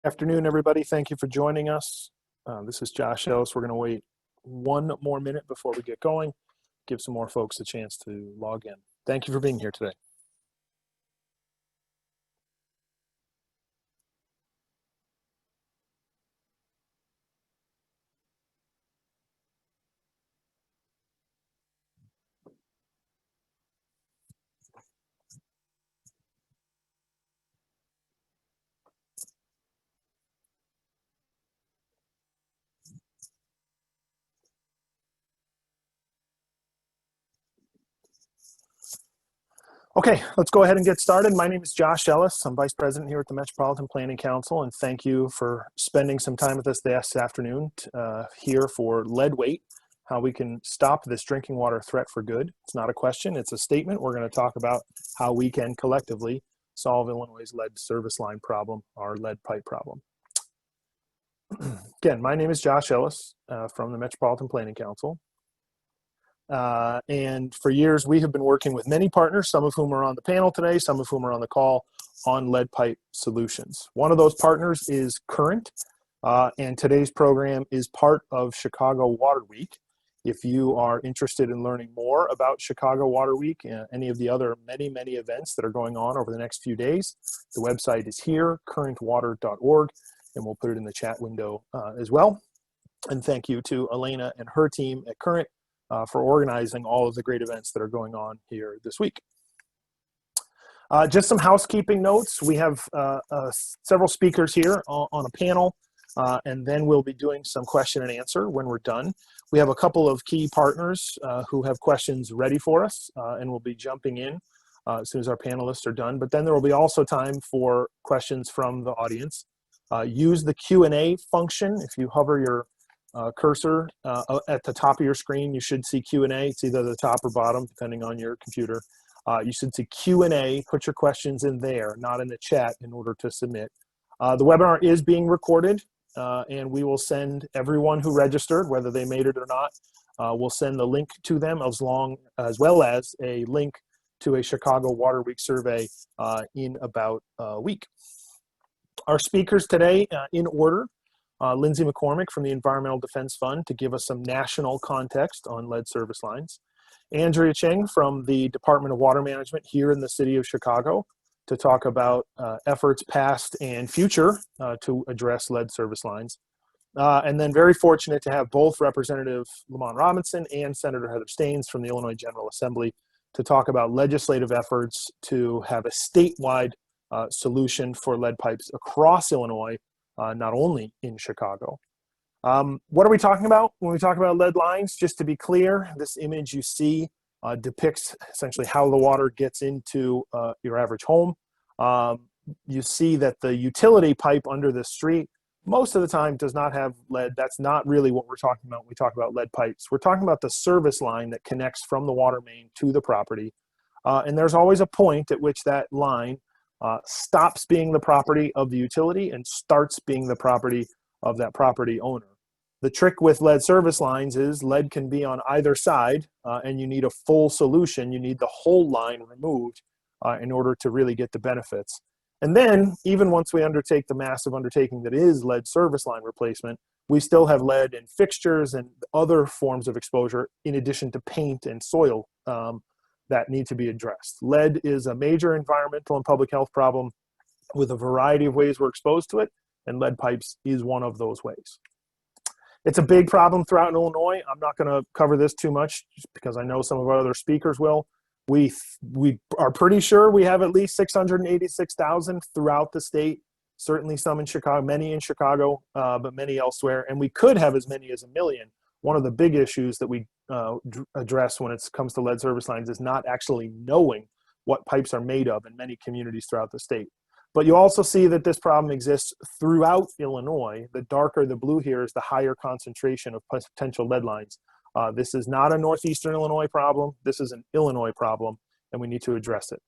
Afternoon, everybody. Thank you for joining us. This is Josh Ellis. We're going to wait one more minute before we get going, give some more folks a chance to log in. Thank you for being here today. Okay, let's go ahead and get started. My name is Josh Ellis. I'm Vice President here at the Metropolitan Planning Council, and thank you for spending some time with us this afternoon here for Lead Weight, how we can stop this drinking water threat for good. It's not a question, it's a statement. We're going to talk about how we can collectively solve Illinois' lead service line problem, our lead pipe problem. Again, my name is Josh Ellis from the Metropolitan Planning Council. And for years, we have been working with many partners, some of whom are on the panel today, some of whom are on the call, on lead pipe solutions. One of those partners is Current, and today's program is part of Chicago Water Week. If you are interested in learning more about Chicago Water Week and any of the other many events that are going on over the next few days, the website is here, currentwater.org, and we'll put it in the chat window as well. And thank you to Elena and her team at Current for organizing all of the great events that are going on here this week. Just some housekeeping notes. We have several speakers here on a panel, and then we'll be doing some question and answer when we're done. We have a couple of key partners who have questions ready for us, and we'll be jumping in as soon as our panelists are done. But then there will be also time for questions from the audience. Use the Q&A function. If you hover your cursor at the top of your screen, you should see Q&A. It's either the top or bottom, depending on your computer. You should see Q&A. Put your questions in there, not in the chat, in order to submit. The webinar is being recorded, and we will send everyone who registered, whether they made it or not, we'll send the link to them as well as a link to a Chicago Water Week survey in about a week. Our speakers today, in order: Lindsay McCormick from the Environmental Defense Fund to give us some national context on lead service lines. Andrea Cheng from the Department of Water Management here in the city of Chicago to talk about efforts past and future to address lead service lines. And then very fortunate to have both Representative Lamont Robinson and Senator Heather Staines from the Illinois General Assembly to talk about legislative efforts to have a statewide solution for lead pipes across Illinois, not only in Chicago. What are we talking about when we talk about lead lines? Just to be clear, this image you see depicts essentially how the water gets into your average home. You see that the utility pipe under the street most of the time does not have lead. That's not really what we're talking about when we talk about lead pipes. We're talking about the service line that connects from the water main to the property. And there's always a point at which that line stops being the property of the utility and starts being the property of that property owner. The trick with lead service lines is lead can be on either side, and you need a full solution. You need the whole line removed in order to really get the benefits. And then, even once we undertake the massive undertaking that is lead service line replacement, we still have lead in fixtures and other forms of exposure, in addition to paint and soil that need to be addressed. Lead is a major environmental and public health problem with a variety of ways we're exposed to it, and lead pipes is one of those ways. It's a big problem throughout Illinois. I'm not going to cover this too much just because I know some of our other speakers will. We are pretty sure we have at least 686,000 throughout the state, certainly some in Chicago, many in Chicago, but many elsewhere, and we could have as many as 1 million. One of the big issues that we address when it comes to lead service lines is not actually knowing what pipes are made of in many communities throughout the state. But you also see that this problem exists throughout Illinois. The darker the blue here is the higher concentration of potential lead lines. This is not a northeastern Illinois problem. This is an Illinois problem, and we need to address it.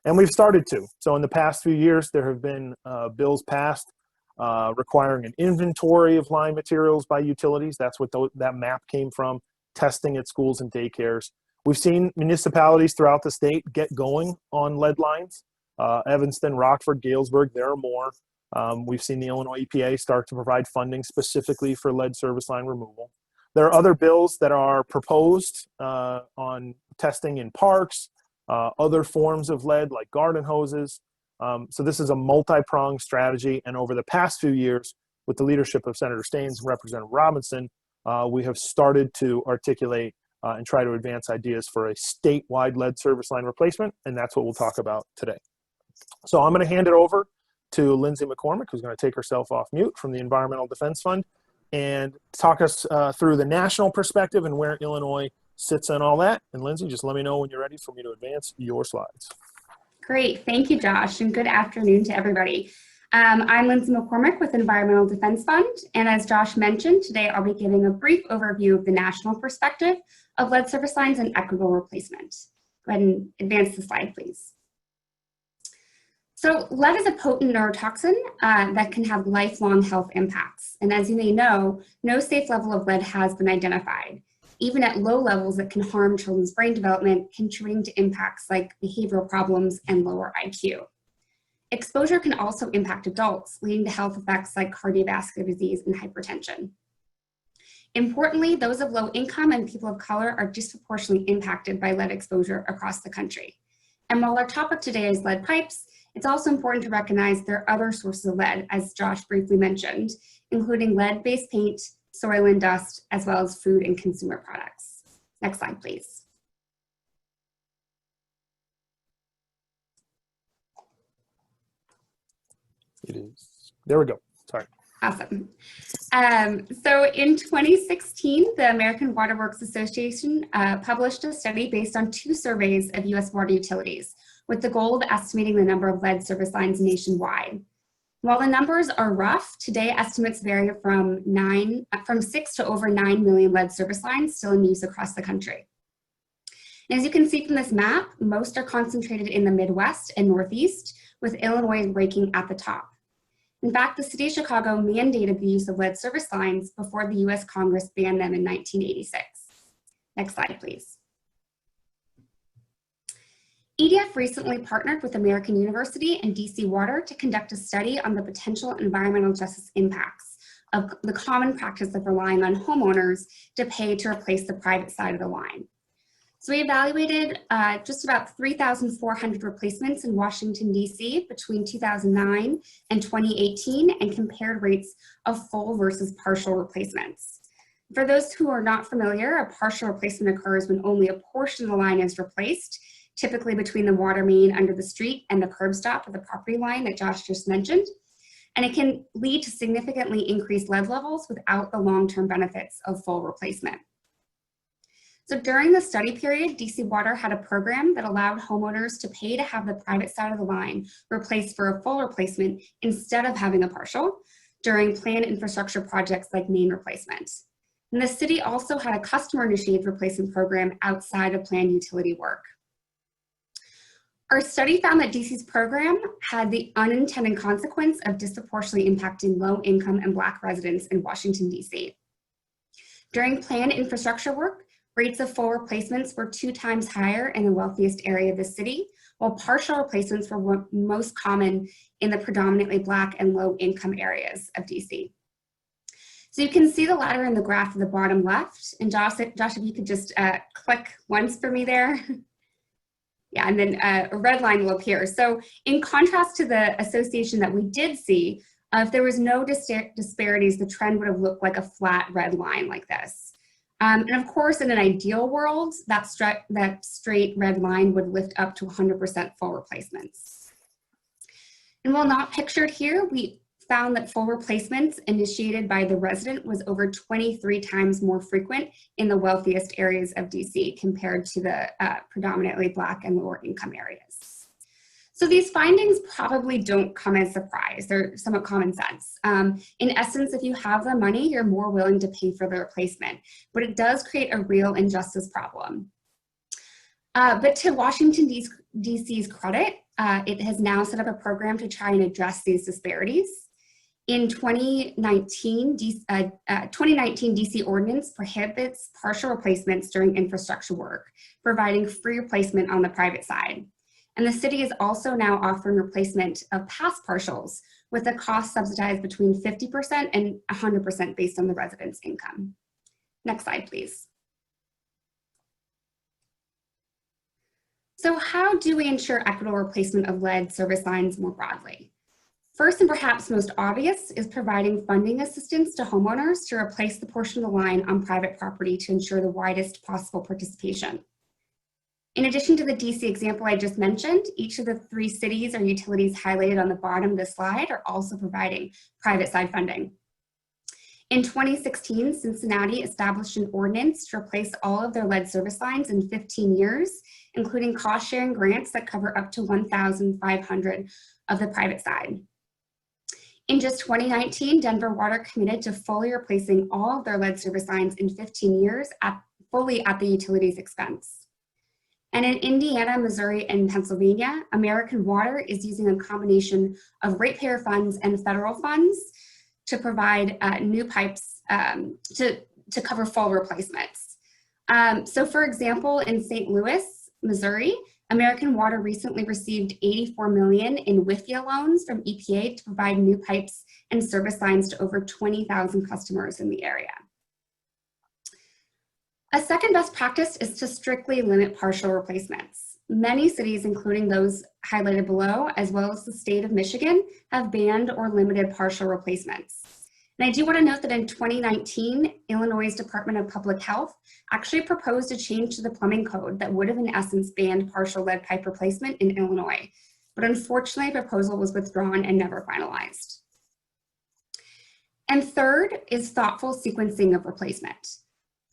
And we've started to. So in the past few years, there have been bills passed requiring an inventory of line materials by utilities. That's what that map came from, testing at schools and daycares. We've seen municipalities throughout the state get going on lead lines. Evanston, Rockford, Galesburg, there are more. We've seen the Illinois EPA start to provide funding specifically for lead service line removal. There are other bills that are proposed on testing in parks, other forms of lead like garden hoses. So this is a multi-pronged strategy, and over the past few years, with the leadership of Senator Staines and Representative Robinson, we have started to articulate and try to advance ideas for a statewide lead service line replacement, and that's what we'll talk about today. So I'm going to hand it over to Lindsay McCormick, who's going to take herself off mute from the Environmental Defense Fund and talk us through the national perspective and where Illinois sits in all that. And Lindsay, just let me know when you're ready for me to advance your slides. Great, thank you, Josh, and good afternoon to everybody. I'm Lindsay McCormick with Environmental Defense Fund, and as Josh mentioned, today I'll be giving a brief overview of the national perspective of lead service lines and equitable replacement. Go ahead and advance the slide, please. So lead is a potent neurotoxin that can have lifelong health impacts, and as you may know, no safe level of lead has been identified. Even at low levels, it can harm children's brain development, contributing to impacts like behavioral problems and lower IQ. Exposure can also impact adults, leading to health effects like cardiovascular disease and hypertension. Importantly, those of low income and people of color are disproportionately impacted by lead exposure across the country. And while our topic today is lead pipes, it's also important to recognize there are other sources of lead, as Josh briefly mentioned, including lead-based paint, soil and dust, as well as food and consumer products. Next slide, please. It is. There we go. Sorry. Awesome. So in 2016, the American Water Works Association published a study based on 2 surveys of U.S. water utilities with the goal of estimating the number of lead service lines nationwide. While the numbers are rough, today estimates vary from 6 to over 9 million lead service lines still in use across the country. And as you can see from this map, most are concentrated in the Midwest and Northeast, with Illinois ranking at the top. In fact, the city of Chicago mandated the use of lead service lines before the US Congress banned them in 1986. Next slide, please. EDF recently partnered with American University and DC Water to conduct a study on the potential environmental justice impacts of the common practice of relying on homeowners to pay to replace the private side of the line. So we evaluated just about 3,400 replacements in Washington, D.C. between 2009 and 2018 and compared rates of full versus partial replacements. For those who are not familiar, a partial replacement occurs when only a portion of the line is replaced, typically between the water main under the street and the curb stop of the property line that Josh just mentioned. And it can lead to significantly increased lead levels without the long-term benefits of full replacement. So during the study period, DC Water had a program that allowed homeowners to pay to have the private side of the line replaced for a full replacement instead of having a partial during planned infrastructure projects like main replacement. And the city also had a customer-initiated replacement program outside of planned utility work. Our study found that DC's program had the unintended consequence of disproportionately impacting low-income and Black residents in Washington, D.C. During planned infrastructure work, rates of full replacements were 2 times higher in the wealthiest area of the city, while partial replacements were most common in the predominantly Black and low-income areas of DC. So you can see the latter in the graph at the bottom left, and Josh, if you could just click once for me there. Yeah, and then a red line will appear. So in contrast to the association that we did see, if there was no disparities, the trend would have looked like a flat red line like this. And of course, in an ideal world, that straight red line would lift up to 100% full replacements. And while not pictured here, we found that full replacements initiated by the resident was over 23 times more frequent in the wealthiest areas of DC compared to the predominantly Black and lower income areas. So these findings probably don't come as a surprise. They're somewhat common sense. In essence, if you have the money, you're more willing to pay for the replacement, but it does create a real injustice problem. But to Washington, D.C.'s credit, it has now set up a program to try and address these disparities. In 2019, DC ordinance prohibits partial replacements during infrastructure work, providing free replacement on the private side. And the city is also now offering replacement of past partials with a cost subsidized between 50% and 100% based on the resident's income. Next slide, please. So how do we ensure equitable replacement of lead service lines more broadly? First, and perhaps most obvious, is providing funding assistance to homeowners to replace the portion of the line on private property to ensure the widest possible participation. In addition to the DC example I just mentioned, each of the 3 cities or utilities highlighted on the bottom of the slide are also providing private side funding. In 2016, Cincinnati established an ordinance to replace all of their lead service lines in 15 years, including cost-sharing grants that cover up to 1,500 of the private side. In just 2019, Denver Water committed to fully replacing all of their lead service lines in 15 years fully at the utility's expense. And in Indiana, Missouri, and Pennsylvania, American Water is using a combination of ratepayer funds and federal funds to provide new pipes to cover full replacements. So for example, in St. Louis, Missouri, American Water recently received $84 million in WIFIA loans from EPA to provide new pipes and service lines to over 20,000 customers in the area. A second best practice is to strictly limit partial replacements. Many cities, including those highlighted below, as well as the state of Michigan, have banned or limited partial replacements. And I do want to note that in 2019, Illinois' Department of Public Health actually proposed a change to the plumbing code that would have in essence banned partial lead pipe replacement in Illinois. But unfortunately, the proposal was withdrawn and never finalized. And third is thoughtful sequencing of replacement.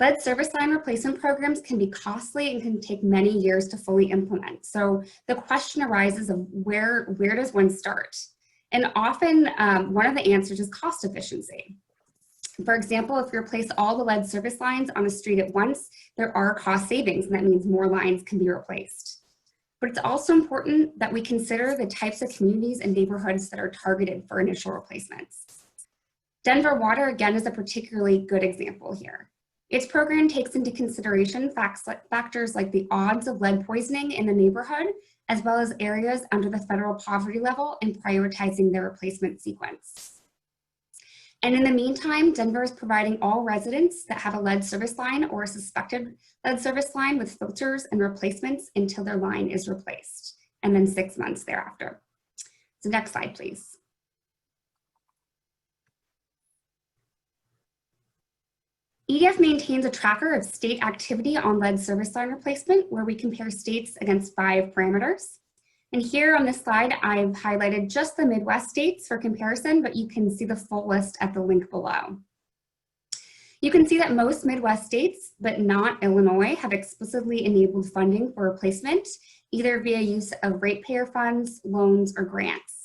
Lead service line replacement programs can be costly and can take many years to fully implement. So the question arises of where does one start? And often one of the answers is cost efficiency. For example, if you replace all the lead service lines on a street at once, there are cost savings, and that means more lines can be replaced. But it's also important that we consider the types of communities and neighborhoods that are targeted for initial replacements. Denver Water, again, is a particularly good example here. Its program takes into consideration factors like the odds of lead poisoning in the neighborhood, as well as areas under the federal poverty level in prioritizing their replacement sequence. And in the meantime, Denver is providing all residents that have a lead service line or a suspected lead service line with filters and replacements until their line is replaced, and then 6 months thereafter. So next slide, please. EDF maintains a tracker of state activity on lead service line replacement where we compare states against 5 parameters. And here on this slide, I've highlighted just the Midwest states for comparison, but you can see the full list at the link below. You can see that most Midwest states, but not Illinois, have explicitly enabled funding for replacement, either via use of ratepayer funds, loans, or grants.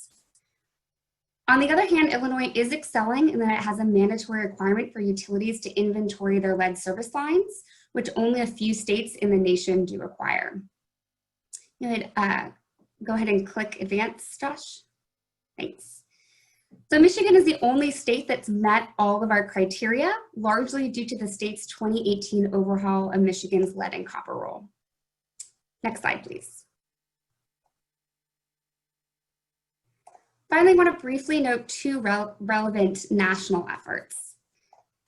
On the other hand, Illinois is excelling in that it has a mandatory requirement for utilities to inventory their lead service lines, which only a few states in the nation do require. Go ahead and click advance, Josh. Thanks. So Michigan is the only state that's met all of our criteria, largely due to the state's 2018 overhaul of Michigan's lead and copper rule. Next slide, please. Finally, I want to briefly note 2 relevant national efforts.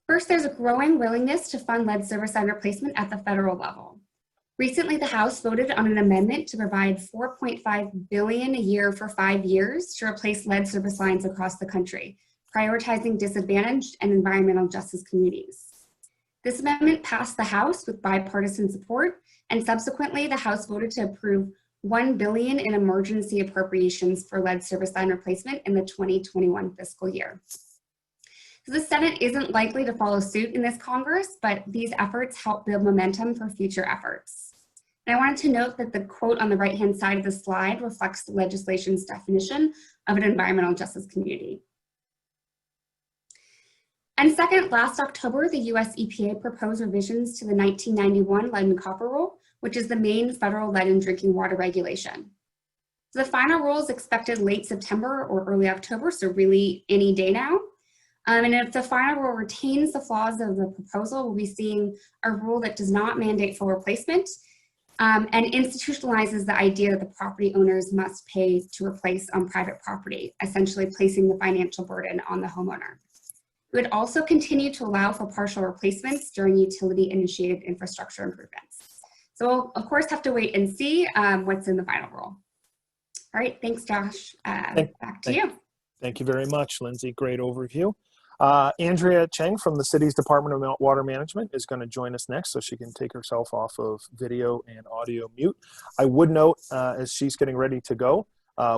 First, there's a growing willingness to fund lead service line replacement at the federal level. Recently, the House voted on an amendment to provide $4.5 billion a year for 5 years to replace lead service lines across the country, prioritizing disadvantaged and environmental justice communities. This amendment passed the House with bipartisan support, and subsequently, the House voted to approve $1 billion in emergency appropriations for lead service line replacement in the 2021 fiscal year. So the Senate isn't likely to follow suit in this Congress, but these efforts help build momentum for future efforts. And I wanted to note that the quote on the right-hand side of the slide reflects the legislation's definition of an environmental justice community. And second, last October, the US EPA proposed revisions to the 1991 lead and copper rule, which is the main federal lead in drinking water regulation. So the final rule is expected late September or early October, so really any day now. And if the final rule retains the flaws of the proposal, we'll be seeing a rule that does not mandate full replacement, and institutionalizes the idea that the property owners must pay to replace on private property, essentially placing the financial burden on the homeowner. It would also continue to allow for partial replacements during utility-initiated infrastructure improvements. So we'll, of course, have to wait and see what's in the final rule. All right, thanks, Josh. Back to you. Thank you very much, Lindsay. Great overview. Andrea Cheng from the city's Department of Water Management is going to join us next, so she can take herself off of video and audio mute. I would note, as she's getting ready to go,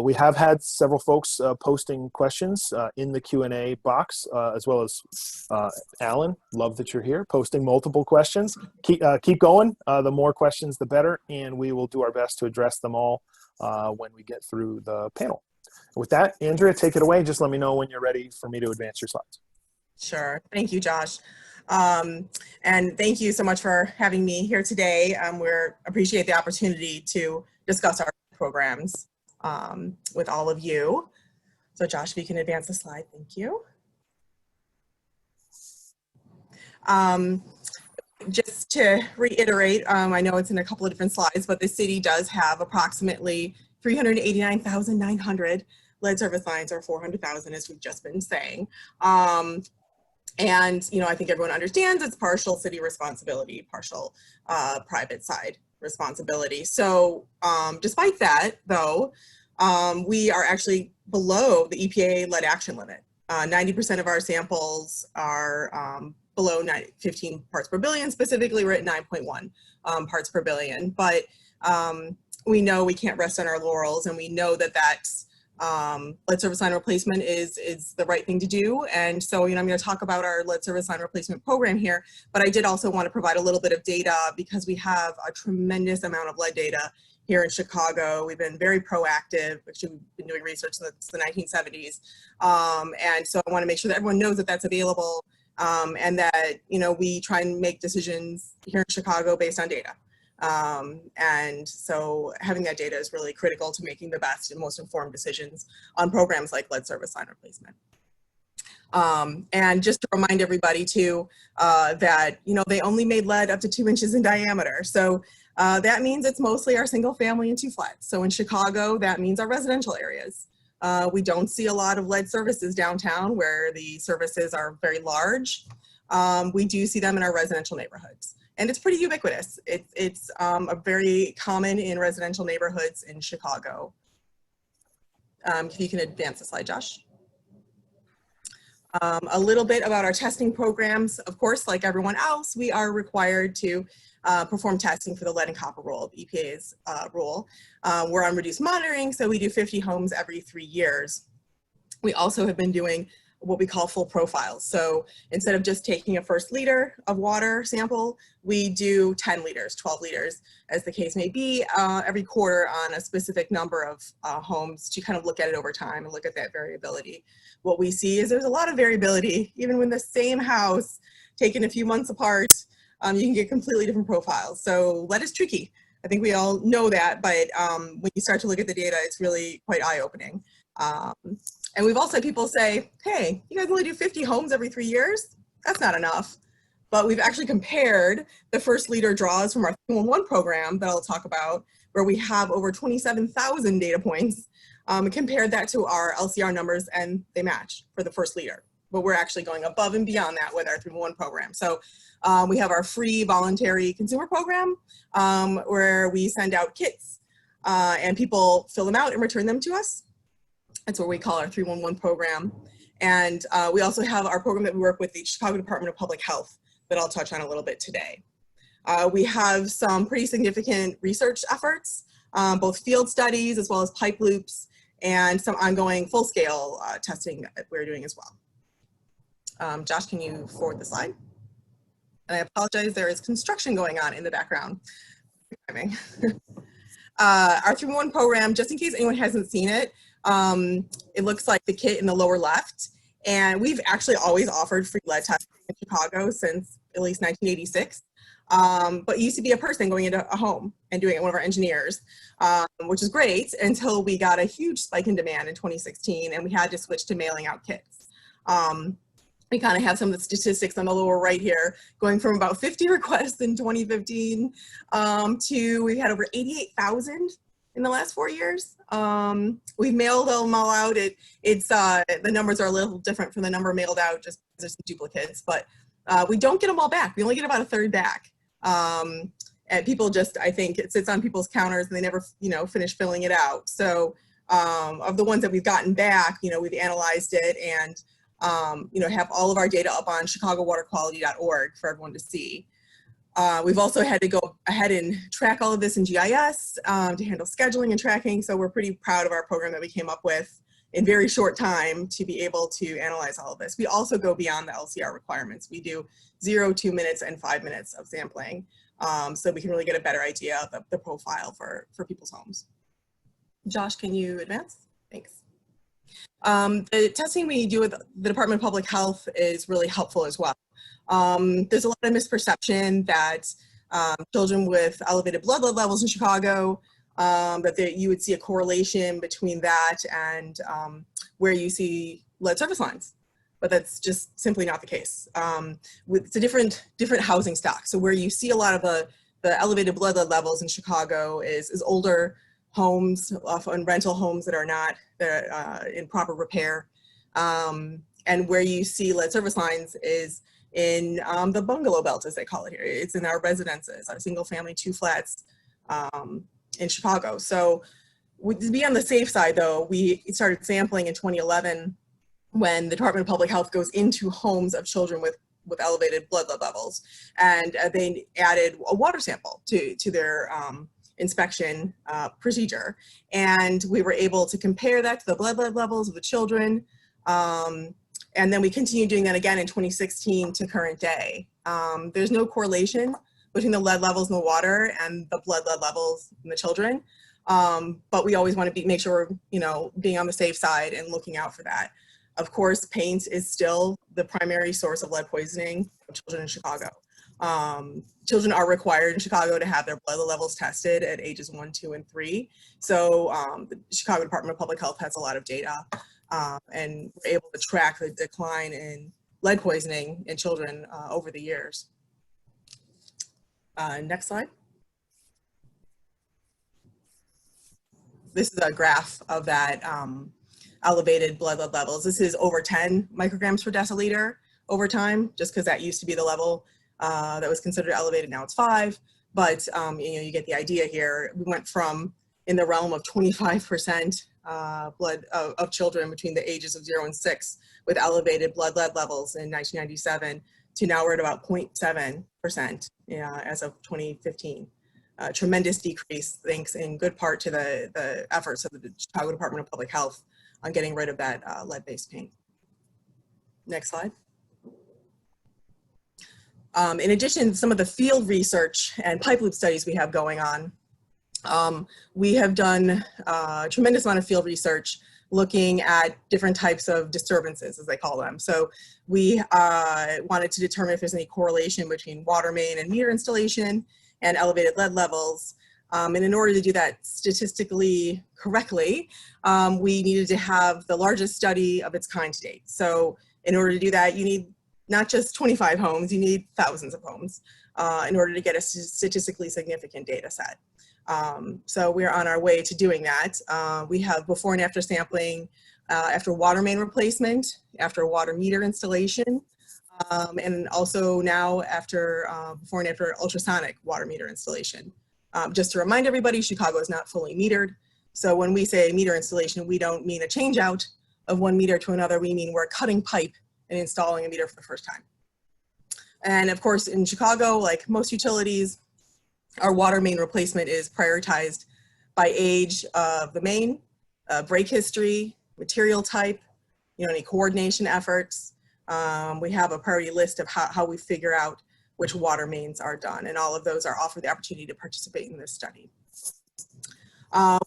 we have had several folks posting questions in the Q&A box, as well as Alan, love that you're here, posting multiple questions. Keep going. The more questions, the better, and we will do our best to address them all when we get through the panel. With that, Andrea, take it away. Just let me know when you're ready for me to advance your slides. Sure. Thank you, Josh. And thank you so much for having me here today. We appreciate the opportunity to discuss our programs with all of you. So Josh, if you can advance the slide, thank you. Just to reiterate, I know it's in a couple of different slides, but the city does have approximately 389,900 lead service lines, or 400,000, as we've just been saying. And, you know, I think everyone understands it's partial city responsibility, partial private side responsibility. So despite that, though, we are actually below the EPA lead action limit. 90% of our samples are below 15 parts per billion. Specifically, we're at 9.1 parts per billion. But we know we can't rest on our laurels, and we know that that's lead service line replacement is the right thing to do. And so, you know, I'm going to talk about our lead service line replacement program here, but I did also want to provide a little bit of data because we have a tremendous amount of lead data here in Chicago. We've been very proactive. Actually, we've been doing research since the 1970s. And so I want to make sure that everyone knows that that's available, and that, you know, we try and make decisions here in Chicago based on data. And so having that data is really critical to making the best and most informed decisions on programs like lead service line replacement. And just to remind everybody too, that, you know, they only made lead up to 2 inches in diameter. So that means it's mostly our single family and 2 flats. So in Chicago, that means our residential areas. We don't see a lot of lead services downtown where the services are very large. We do see them in our residential neighborhoods. And it's pretty ubiquitous. It's very common in residential neighborhoods in Chicago. If you can advance the slide, Josh. A little bit about our testing programs. Of course, like everyone else, we are required to perform testing for the lead and copper rule, the EPA's rule. We're on reduced monitoring, so we do 50 homes every 3 years. We also have been doing what we call full profiles. So instead of just taking a first liter of water sample, we do 10 liters, 12 liters, as the case may be, every quarter on a specific number of homes to kind of look at it over time and look at that variability. What we see is there's a lot of variability, even when the same house taken a few months apart, you can get completely different profiles. So lead is tricky. I think we all know that, but when you start to look at the data, it's really quite eye-opening. And we've also had people say, hey, you guys only do 50 homes every 3 years? That's not enough. But we've actually compared the first liter draws from our 311 program that I'll talk about, where we have over 27,000 data points, compared that to our LCR numbers, and they match for the first liter. But we're actually going above and beyond that with our 311 program. So we have our free voluntary consumer program, where we send out kits and people fill them out and return them to us. That's what we call our 311 program. And we also have our program that we work with the Chicago Department of Public Health that I'll touch on a little bit today. We have some pretty significant research efforts, both field studies as well as pipe loops, and some ongoing full-scale testing that we're doing as well. Josh, can you forward the slide? And I apologize, there is construction going on in the background. Our 311 program, just in case anyone hasn't seen it, it looks like the kit in the lower left. And we've actually always offered free lead testing in Chicago since at least 1986. But it used to be a person going into a home and doing it, one of our engineers, which is great until we got a huge spike in demand in 2016 and we had to switch to mailing out kits. we kind of have some of the statistics on the lower right here, going from about 50 requests in 2015 to we had over 88,000 in the last 4 years. We've mailed them all out. The numbers are a little different from the number mailed out just because there's some duplicates, but we don't get them all back. We only get about a third back. And people just, I think it sits on people's counters and they never, finish filling it out. So of the ones that we've gotten back, we've analyzed it and, have all of our data up on chicagowaterquality.org for everyone to see. We've also had to go ahead and track all of this in GIS to handle scheduling and tracking. So we're pretty proud of our program that we came up with in very short time to be able to analyze all of this. We also go beyond the LCR requirements. We do 0, 2 minutes, and 5 minutes of sampling. So we can really get a better idea of the profile for people's homes. Josh, can you advance? Thanks. The testing we do with the Department of Public Health is really helpful as well. There's a lot of misperception that children with elevated blood lead levels in Chicago, that you would see a correlation between that and where you see lead surface lines. But that's just simply not the case. It's a different housing stock. So where you see a lot of the elevated blood lead levels in Chicago is older homes, often rental homes that are not in proper repair. And where you see lead surface lines is in the bungalow belt, as they call it here. It's in our residences, our single family 2 flats in Chicago. So to be on the safe side though, we started sampling in 2011 when the Department of Public Health goes into homes of children with elevated blood lead levels. And they added a water sample to their inspection procedure. And we were able to compare that to the blood lead levels of the children. And then we continued doing that again in 2016 to current day. There's no correlation between the lead levels in the water and the blood lead levels in the children. But we always want to make sure we're, being on the safe side and looking out for that. Of course, paint is still the primary source of lead poisoning of children in Chicago. Children are required in Chicago to have their blood lead levels tested at ages 1, 2, and 3. So the Chicago Department of Public Health has a lot of data and we're able to track the decline in lead poisoning in children over the years. Next slide. This is a graph of that elevated blood lead levels. This is over 10 micrograms per deciliter over time, just because that used to be the level that was considered elevated. Now it's 5, but you get the idea here. We went from in the realm of 25% blood of children between the ages of 0 and 6 with elevated blood lead levels in 1997 to now we're at about 0.7% as of 2015. Tremendous decrease, thanks in good part to the efforts of the Chicago Department of Public Health on getting rid of that lead-based paint. Next slide. In addition, some of the field research and pipe loop studies we have going on, we have done a tremendous amount of field research looking at different types of disturbances, as they call them. So we wanted to determine if there's any correlation between water main and meter installation and elevated lead levels. And in order to do that statistically correctly, we needed to have the largest study of its kind to date. So in order to do that, you need not just 25 homes, you need thousands of homes in order to get a statistically significant data set. So we're on our way to doing that. We have before and after sampling, after water main replacement, after water meter installation, and also now after before and after ultrasonic water meter installation. Just to remind everybody, Chicago is not fully metered. So when we say meter installation, we don't mean a change out of one meter to another. We mean we're cutting pipe and installing a meter for the first time. And of course, in Chicago, like most utilities, our water main replacement is prioritized by age of the main, break history, material type, any coordination efforts. We have a priority list of how we figure out which water mains are done, and all of those are offered the opportunity to participate in this study.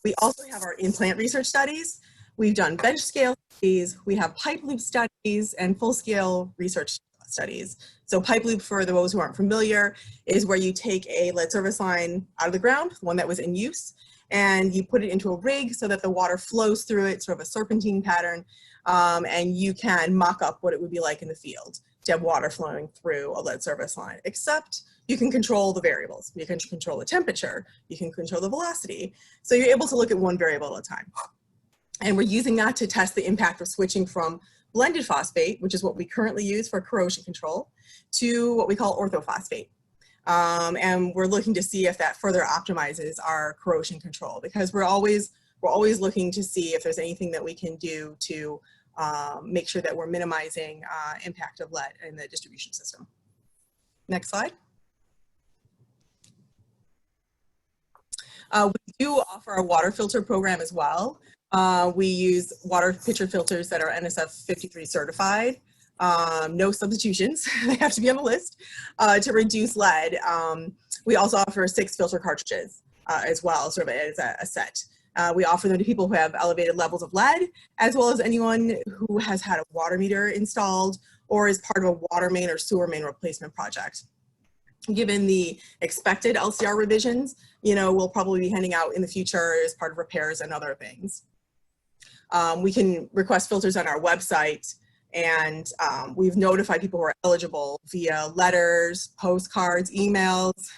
We also have our in-plant research studies. We've done bench scale studies, we have pipe loop studies, and full-scale research studies. So pipe loop, for those who aren't familiar, is where you take a lead service line out of the ground, one that was in use, and you put it into a rig so that the water flows through it, sort of a serpentine pattern, and you can mock up what it would be like in the field to have water flowing through a lead service line, except you can control the variables. You can control the temperature, you can control the velocity. So you're able to look at one variable at a time. And we're using that to test the impact of switching from blended phosphate, which is what we currently use for corrosion control, to what we call orthophosphate. And we're looking to see if that further optimizes our corrosion control, because we're always looking to see if there's anything that we can do to make sure that we're minimizing impact of lead in the distribution system. Next slide. We do offer a water filter program as well. We use water pitcher filters that are NSF 53 certified. No substitutions, they have to be on the list, to reduce lead. We also offer 6 filter cartridges as well, sort of as a set. We offer them to people who have elevated levels of lead, as well as anyone who has had a water meter installed or is part of a water main or sewer main replacement project. Given the expected LCR revisions, we'll probably be handing out in the future as part of repairs and other things. We can request filters on our website, and we've notified people who are eligible via letters, postcards, emails,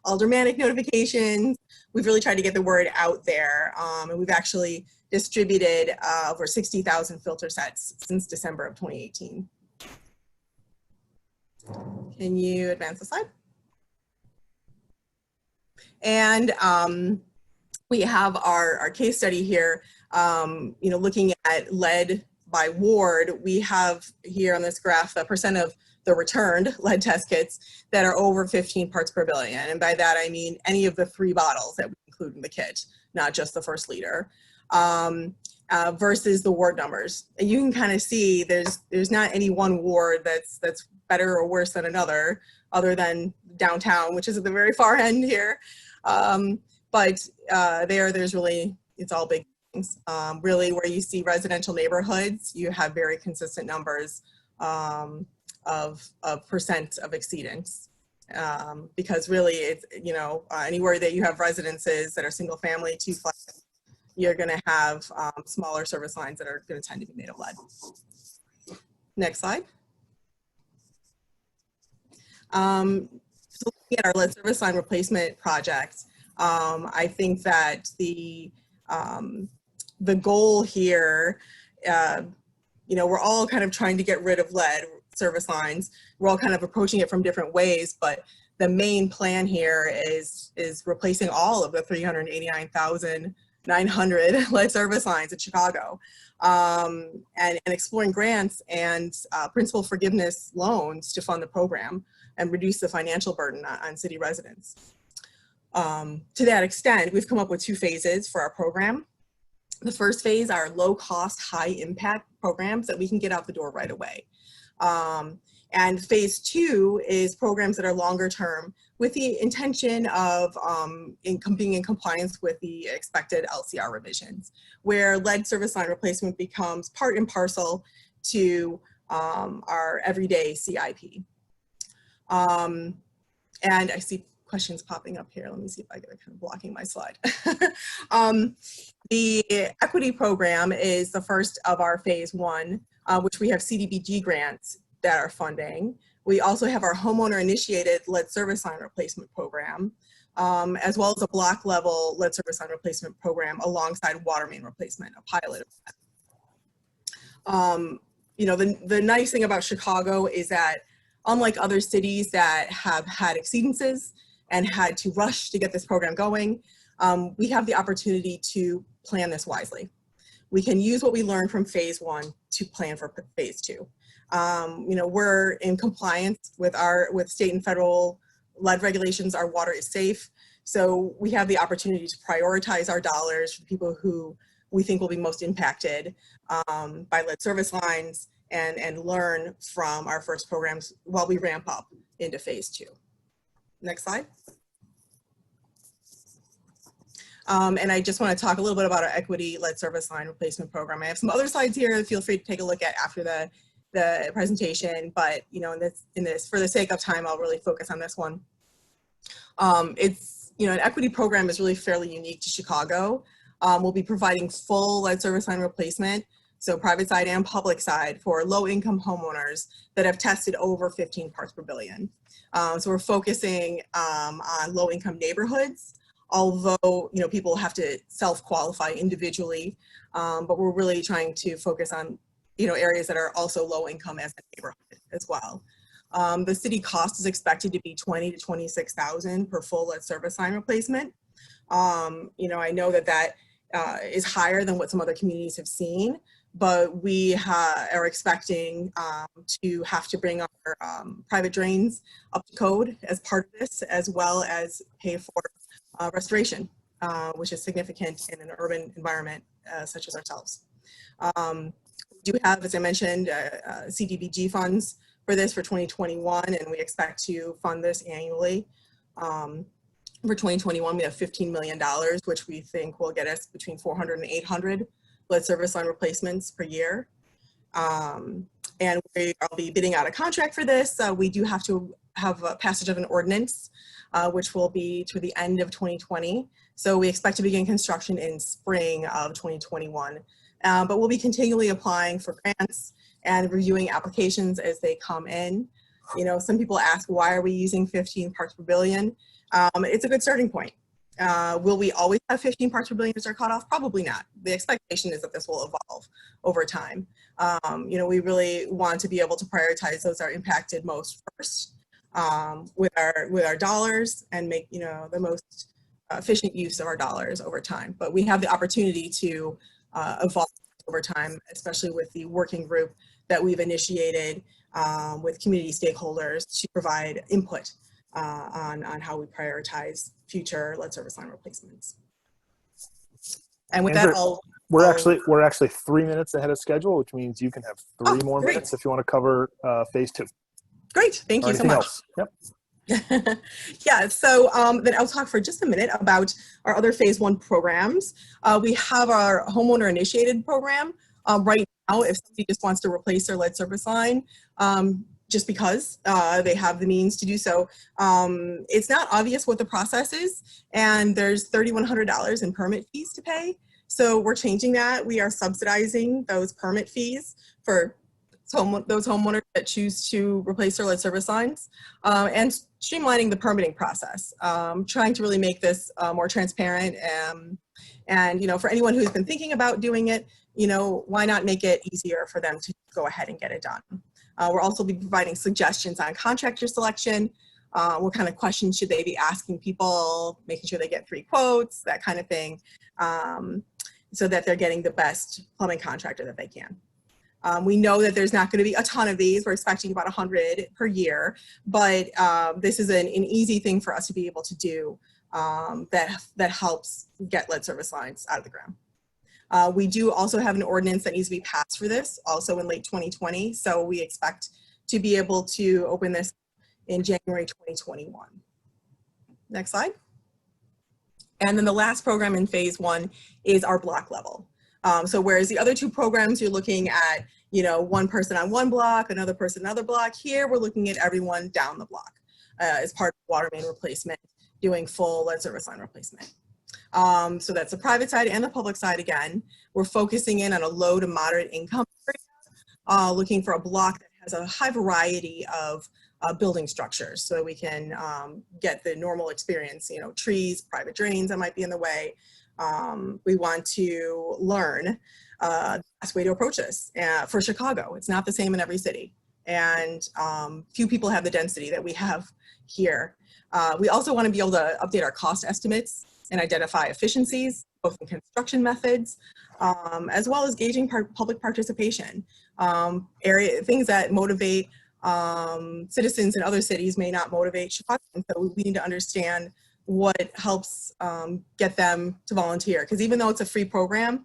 aldermanic notifications. We've really tried to get the word out there, and we've actually distributed over 60,000 filter sets since December of 2018. Can you advance the slide? And we have our case study here, looking at lead by ward. We have here on this graph the percent of the returned lead test kits that are over 15 parts per billion. And by that, I mean any of the 3 bottles that we include in the kit, not just the first liter, versus the ward numbers. And you can kind of see there's not any one ward that's better or worse than another, other than downtown, which is at the very far end here. There's really, it's all big things. Really, where you see residential neighborhoods, you have very consistent numbers of percent of exceedance. Because really, it's, anywhere that you have residences that are single family, 2 flats, you're going to have smaller service lines that are going to tend to be made of lead. Next slide. So looking at our lead service line replacement project, I think that the goal here, we're all kind of trying to get rid of lead service lines. We're all kind of approaching it from different ways, but the main plan here is replacing all of the 389,900 lead service lines in Chicago, and exploring grants and principal forgiveness loans to fund the program and reduce the financial burden on city residents. To that extent, we've come up with 2 phases for our program. The first phase are low cost, high impact programs that we can get out the door right away. And phase 2 is programs that are longer term with the intention of being in compliance with the expected LCR revisions, where lead service line replacement becomes part and parcel to our everyday CIP. And I see questions popping up here. Let me see if I get kind of blocking my slide. The equity program is the first of our phase 1, which we have CDBG grants that are funding. We also have our homeowner initiated lead service line replacement program, as well as a block level lead service line replacement program alongside water main replacement, a pilot of that. The nice thing about Chicago is that unlike other cities that have had exceedances and had to rush to get this program going, we have the opportunity to plan this wisely. We can use what we learned from phase 1 to plan for phase 2. We're in compliance with state and federal lead regulations. Our water is safe. So we have the opportunity to prioritize our dollars for people who we think will be most impacted by lead service lines, and learn from our first programs while we ramp up into phase 2. Next slide. And I just want to talk a little bit about our equity lead service line replacement program. I have some other slides here. Feel free to take a look at after the presentation, but in this, for the sake of time, I'll really focus on this one. It's, an equity program is really fairly unique to Chicago. We'll be providing full lead service line replacement so private side and public side, for low-income homeowners that have tested over 15 parts per billion. So we're focusing on low-income neighborhoods, although people have to self-qualify individually, but we're really trying to focus on areas that are also low-income as a neighborhood as well. The city cost is expected to be $20,000 to $26,000 per full lead service line replacement. I know that is higher than what some other communities have seen, but we are expecting to have to bring our private drains up to code as part of this, as well as pay for restoration, which is significant in an urban environment such as ourselves. We do have, as I mentioned, CDBG funds for this for 2021, and we expect to fund this annually. For 2021, we have $15 million, which we think will get us between 400 and 800 lead service line replacements per year. And I'll be bidding out a contract for this. We do have to have a passage of an ordinance, which will be to the end of 2020. So we expect to begin construction in spring of 2021. But we'll be continually applying for grants and reviewing applications as they come in. Some people ask, why are we using 15 parts per billion? It's a good starting point. Will we always have 15 parts per billion as our cutoff? Probably not. The expectation is that this will evolve over time. We really want to be able to prioritize those that are impacted most first with our dollars, and make the most efficient use of our dollars over time. But we have the opportunity to evolve over time, especially with the working group that we've initiated with community stakeholders to provide input on how we prioritize future lead service line replacements. And with Andrew, that, we're actually 3 minutes ahead of schedule, which means you can have three more great. minutes if you want to cover phase 2. Great, thank you so much. Else? Yep. Yeah, so then I'll talk for just a minute about our other phase 1 programs. We have our homeowner initiated program right now. If somebody just wants to replace their lead service line, just because they have the means to do so. It's not obvious what the process is, and there's $3,100 in permit fees to pay. So we're changing that. We are subsidizing those permit fees for those homeowners that choose to replace their lead service lines, and streamlining the permitting process, trying to really make this more transparent. And for anyone who's been thinking about doing it, why not make it easier for them to go ahead and get it done? We'll also be providing suggestions on contractor selection. What kind of questions should they be asking people, making sure they get 3 quotes, that kind of thing, so that they're getting the best plumbing contractor that they can. We know that there's not going to be a ton of these. We're expecting about 100 per year, but this is an easy thing for us to be able to do that helps get lead service lines out of the ground. We do also have an ordinance that needs to be passed for this, also in late 2020. So we expect to be able to open this in January 2021. Next slide. And then the last program in phase 1 is our block level. So whereas the other 2 programs, you're looking at, one person on one block, another person another block, here we're looking at everyone down the block as part of water main replacement, doing full lead service line replacement. So that's the private side and the public side again. We're focusing in on a low to moderate income area, looking for a block that has a high variety of building structures, so we can get the normal experience, trees, private drains that might be in the way. We want to learn the best way to approach this. For Chicago, it's not the same in every city, and few people have the density that we have here. We also want to be able to update our cost estimates and identify efficiencies, both in construction methods, as well as gauging public participation. Things that motivate citizens in other cities may not motivate Chicago, and so we need to understand what helps get them to volunteer. Because even though it's a free program,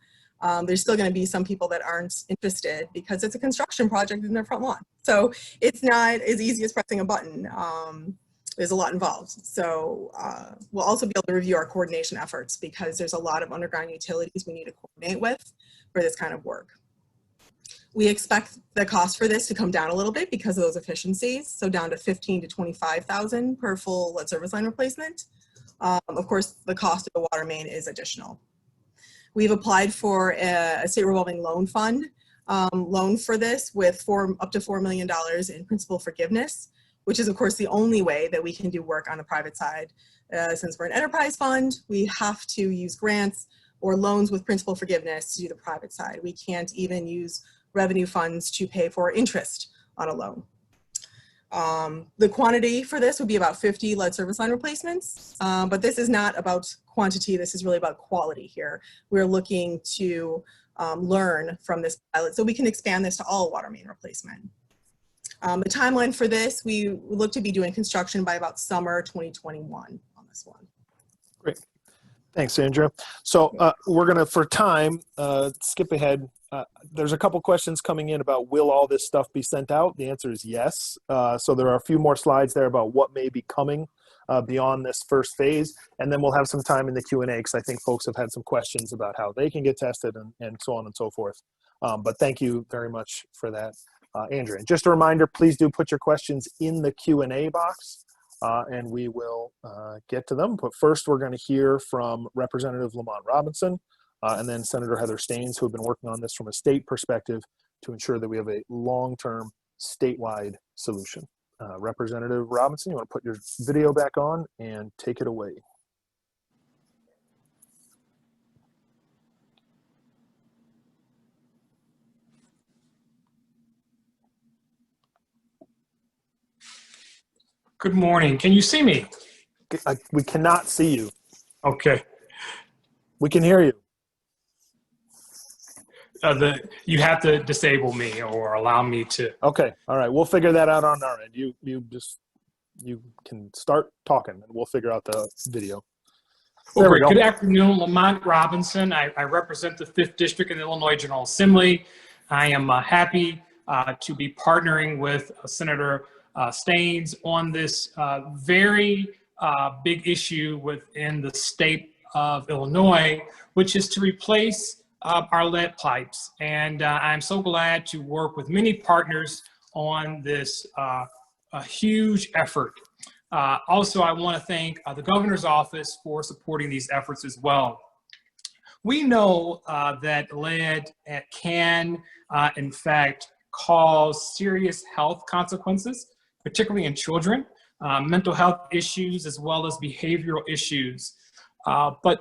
there's still going to be some people that aren't interested because it's a construction project in their front lawn. So it's not as easy as pressing a button. There's a lot involved. So we'll also be able to review our coordination efforts, because there's a lot of underground utilities we need to coordinate with for this kind of work. We expect the cost for this to come down a little bit because of those efficiencies, so down to $15,000 to $25,000 per full lead service line replacement. Of course, the cost of the water main is additional. We've applied for a state revolving loan fund loan for this with up to $4 million in principal forgiveness, which is of course the only way that we can do work on the private side. Since we're an enterprise fund, we have to use grants or loans with principal forgiveness to do the private side. We can't even use revenue funds to pay for interest on a loan. The quantity for this would be about 50 lead service line replacements, but this is not about quantity, this is really about quality here. We're looking to learn from this pilot so we can expand this to all water main replacement. The timeline for this, we look to be doing construction by about summer 2021 on this one. Great. Thanks, Sandra. So we're going to, for time, skip ahead. There's a couple questions coming in about will all this stuff be sent out? The answer is yes. So there are a few more slides there about what may be coming beyond this first phase. And then we'll have some time in the Q&A because I think folks have had some questions about how they can get tested and so on and so forth. But thank you very much for that, Andrea. And just a reminder, please do put your questions in the Q&A box and we will get to them. But first, we're going to hear from Representative Lamont Robinson and then Senator Heather Staines, who have been working on this from a state perspective to ensure that we have a long-term statewide solution. Representative Robinson, you want to put your video back on and take it away. Good morning. Can you see me? We cannot see you. Okay. We can hear you. You have to disable me or allow me to. Okay. All right. We'll figure that out on our end. You can start talking and we'll figure out the video. There we go. Good afternoon, Lamont Robinson. I represent the 5th District in the Illinois General Assembly. I am happy to be partnering with Senator Staines on this very big issue within the state of Illinois, which is to replace our lead pipes. And I'm so glad to work with many partners on this a huge effort. Also, I want to thank the governor's office for supporting these efforts as well. We know that lead can, in fact, cause serious health consequences, particularly in children, mental health issues, as well as behavioral issues. But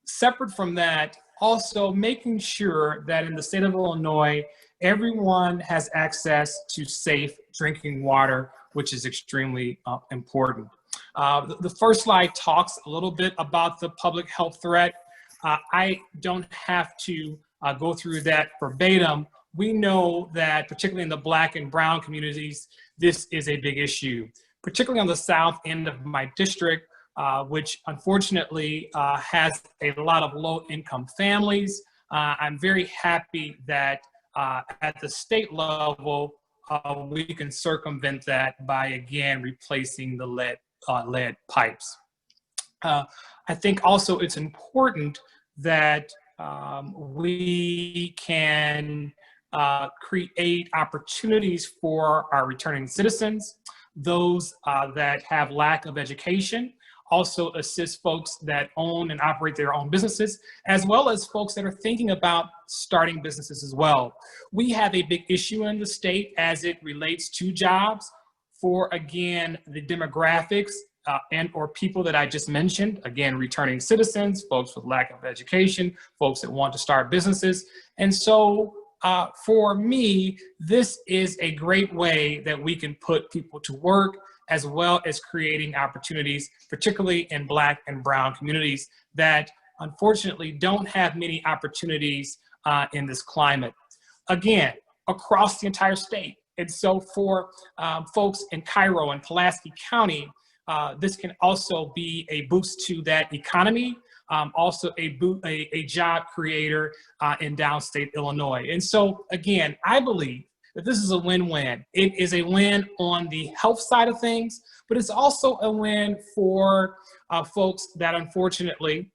separate from that, also making sure that in the state of Illinois, everyone has access to safe drinking water, which is extremely important. The first slide talks a little bit about the public health threat. I don't have to go through that verbatim. We know that particularly in the Black and Brown communities, this is a big issue, particularly on the south end of my district, which unfortunately has a lot of low-income families. I'm very happy that at the state level, we can circumvent that by, again, replacing the lead pipes. I think also it's important that we can create opportunities for our returning citizens, those that have lack of education, also assist folks that own and operate their own businesses, as well as folks that are thinking about starting businesses as well. We have a big issue in the state as it relates to jobs for, again, the demographics and or people that I just mentioned, again, returning citizens, folks with lack of education, folks that want to start businesses. And so for me, this is a great way that we can put people to work, as well as creating opportunities, particularly in Black and Brown communities that unfortunately don't have many opportunities in this climate. Again, across the entire state. And so for folks in Cairo and Pulaski County, this can also be a boost to that economy, also a job creator in downstate Illinois. And so again, I believe that this is a win-win. It is a win on the health side of things, but it's also a win for folks that unfortunately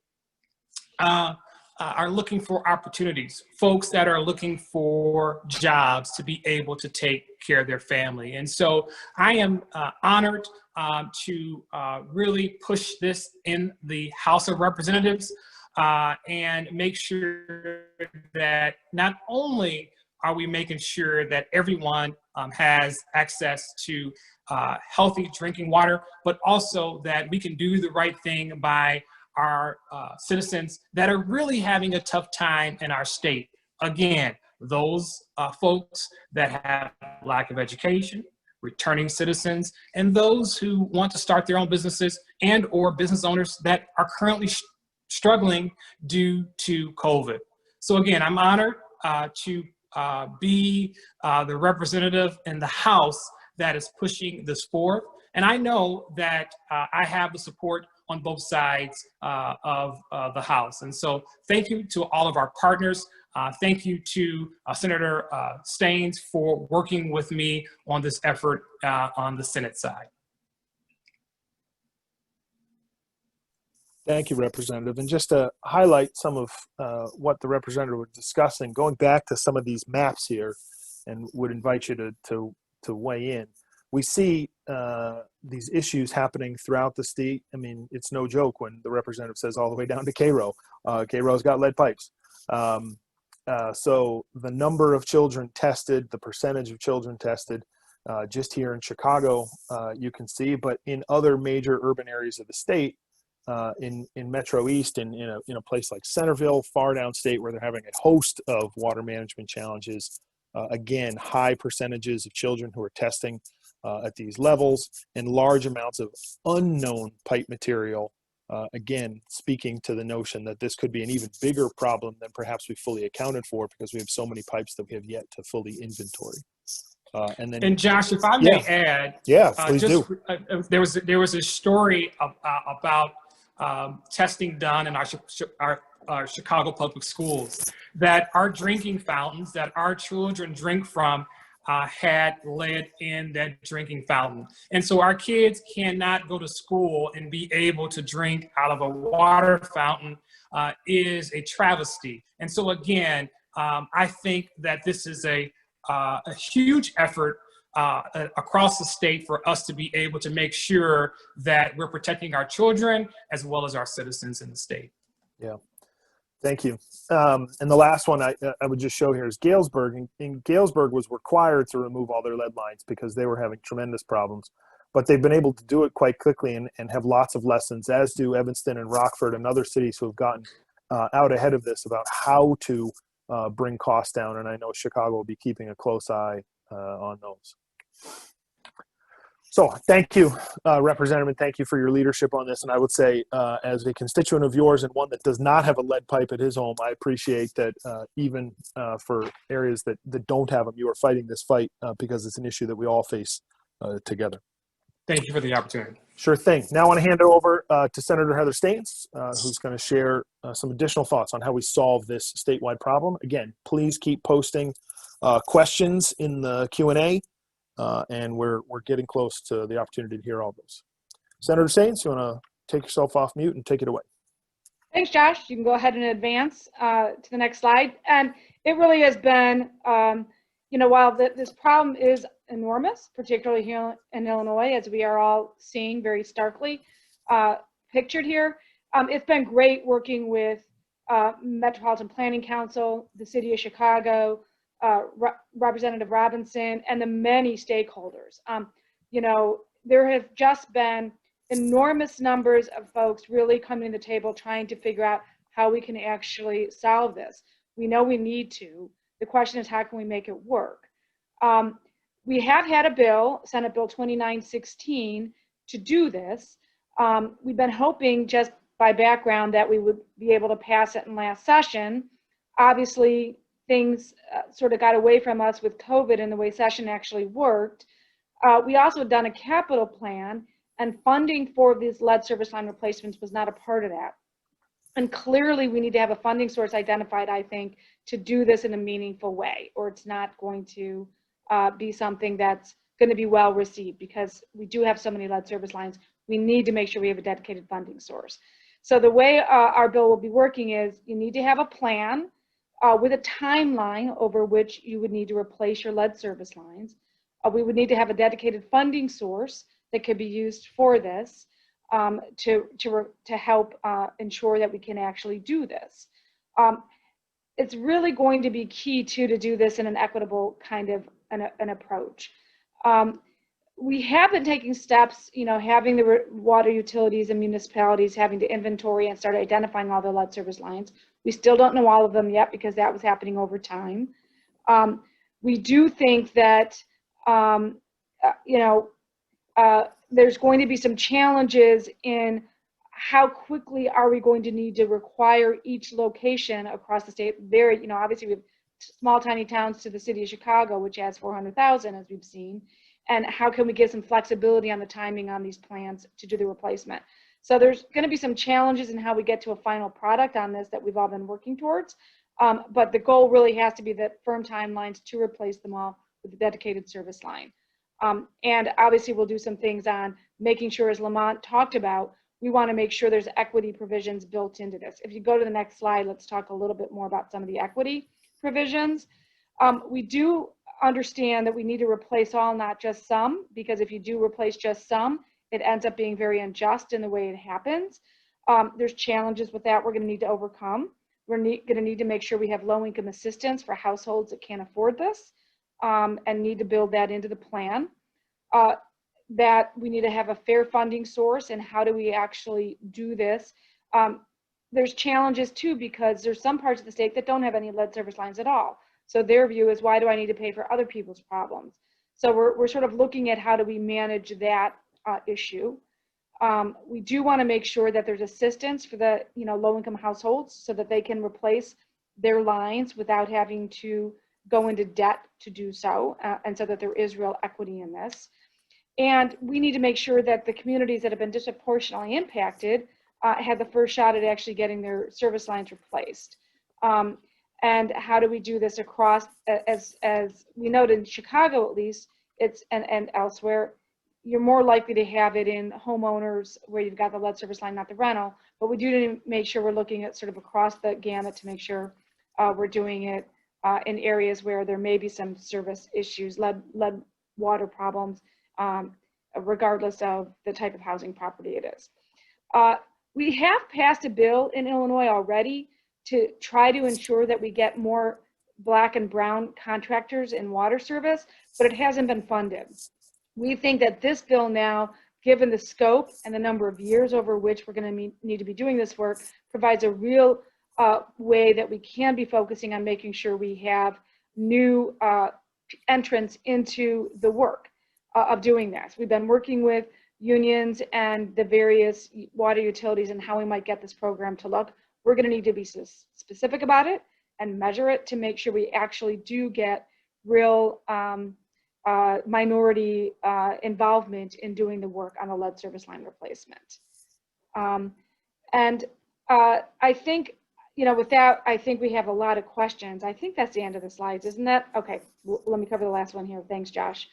are looking for opportunities, folks that are looking for jobs to be able to take care of their family. And so I am honored to really push this in the House of Representatives and make sure that not only are we making sure that everyone has access to healthy drinking water, but also that we can do the right thing by our citizens that are really having a tough time in our state. Again, those folks that have lack of education, returning citizens, and those who want to start their own businesses and or business owners that are currently struggling due to COVID. So again, I'm honored to be the representative in the House that is pushing this forth. And I know that I have the support on both sides of the House. And so thank you to all of our partners. Thank you to Senator Staines for working with me on this effort on the Senate side. Thank you, Representative. And just to highlight some of what the Representative was discussing, going back to some of these maps here, and would invite you to weigh in. We see these issues happening throughout the state. I mean, it's no joke when the Representative says all the way down to Cairo. Cairo's got lead pipes. So the number of children tested, the percentage of children tested, just here in Chicago, you can see, but in other major urban areas of the state, in Metro East and in a place like Centerville, far downstate, where they're having a host of water management challenges. Again, high percentages of children who are testing at these levels, and large amounts of unknown pipe material. Again, speaking to the notion that this could be an even bigger problem than perhaps we fully accounted for, because we have so many pipes that we have yet to fully inventory. And Josh, if I may add, please do. There was a story about testing done in our Chicago public schools, that our drinking fountains that our children drink from had lead in that drinking fountain. And so our kids cannot go to school and be able to drink out of a water fountain is a travesty. And so again, I think that this is a huge effort across the state for us to be able to make sure that we're protecting our children as well as our citizens in the state. Yeah, thank you. And the last one I would just show here is Galesburg. And Galesburg was required to remove all their lead lines because they were having tremendous problems. But they've been able to do it quite quickly and have lots of lessons, as do Evanston and Rockford and other cities who have gotten out ahead of this about how to bring costs down. And I know Chicago will be keeping a close eye on those. So thank you, Representative, and thank you for your leadership on this. And I would say, as a constituent of yours and one that does not have a lead pipe at his home, I appreciate that even for areas that don't have them, you are fighting this fight because it's an issue that we all face together. Thank you for the opportunity. Sure thing. Now I want to hand it over to Senator Heather Staines, who's going to share some additional thoughts on how we solve this statewide problem. Again, please keep posting questions in the Q&A. And we're getting close to the opportunity to hear all those. Senator Staines, you want to take yourself off mute and take it away? Thanks, Josh. You can go ahead and advance to the next slide. And it really has been, while this problem is enormous, particularly here in Illinois, as we are all seeing very starkly pictured here, it's been great working with Metropolitan Planning Council, the City of Chicago, Representative Robinson, and the many stakeholders. There have just been enormous numbers of folks really coming to the table trying to figure out how we can actually solve this. We know we need to. The question is, how can we make it work? We have had a bill, Senate Bill 2916, to do this. We've been hoping, just by background, that we would be able to pass it in last session. Obviously, things sort of got away from us with COVID and the way session actually worked. We also had done a capital plan, and funding for these lead service line replacements was not a part of that. And clearly we need to have a funding source identified, I think, to do this in a meaningful way, or it's not going to be something that's going to be well received, because we do have so many lead service lines. We need to make sure we have a dedicated funding source. So the way our bill will be working is, you need to have a plan with a timeline over which you would need to replace your lead service lines. We would need to have a dedicated funding source that could be used for this to help ensure that we can actually do this. it's really going to be key to do this in an equitable kind of an approach. We have been taking steps, having the water utilities and municipalities having to inventory and start identifying all the lead service lines. We still don't know all of them yet because that was happening over time. We do think that, there's going to be some challenges in how quickly are we going to need to require each location across the state. Obviously we have small, tiny towns to the city of Chicago, which has 400,000, as we've seen. And how can we get some flexibility on the timing on these plans to do the replacement? So there's going to be some challenges in how we get to a final product on this that we've all been working towards. But the goal really has to be that firm timelines to replace them all with a dedicated service line. And obviously we'll do some things on making sure, as Lamont talked about, we want to make sure there's equity provisions built into this. If you go to the next slide, let's talk a little bit more about some of the equity provisions. We do understand that we need to replace all, not just some, because if you do replace just some, it ends up being very unjust in the way it happens. There's challenges with that we're going to need to overcome. We're going to need to make sure we have low-income assistance for households that can't afford this, and need to build that into the plan. That we need to have a fair funding source, and how do we actually do this? There's challenges too, because there's some parts of the state that don't have any lead service lines at all. So their view is, why do I need to pay for other people's problems? So we're sort of looking at how do we manage that issue. We do want to make sure that there's assistance for the low-income households so that they can replace their lines without having to go into debt to do so, and so that there is real equity in this. And we need to make sure that the communities that have been disproportionately impacted have the first shot at actually getting their service lines replaced. And how do we do this across, as we noted in Chicago at least, and elsewhere, you're more likely to have it in homeowners where you've got the lead service line, not the rental. But we do need to make sure we're looking at sort of across the gamut to make sure we're doing it in areas where there may be some service issues, lead water problems, regardless of the type of housing property it is. We have passed a bill in Illinois already to try to ensure that we get more Black and brown contractors in water service, but it hasn't been funded. We think that this bill now, given the scope and the number of years over which we're going to need to be doing this work, provides a real way that we can be focusing on making sure we have new entrants into the work of doing this. We've been working with unions and the various water utilities and how we might get this program to look. We're going to need to be specific about it and measure it to make sure we actually do get real minority involvement in doing the work on the lead service line replacement. I think, with that, I think we have a lot of questions. I think that's the end of the slides, isn't that? Okay, let me cover the last one here. Thanks, Josh.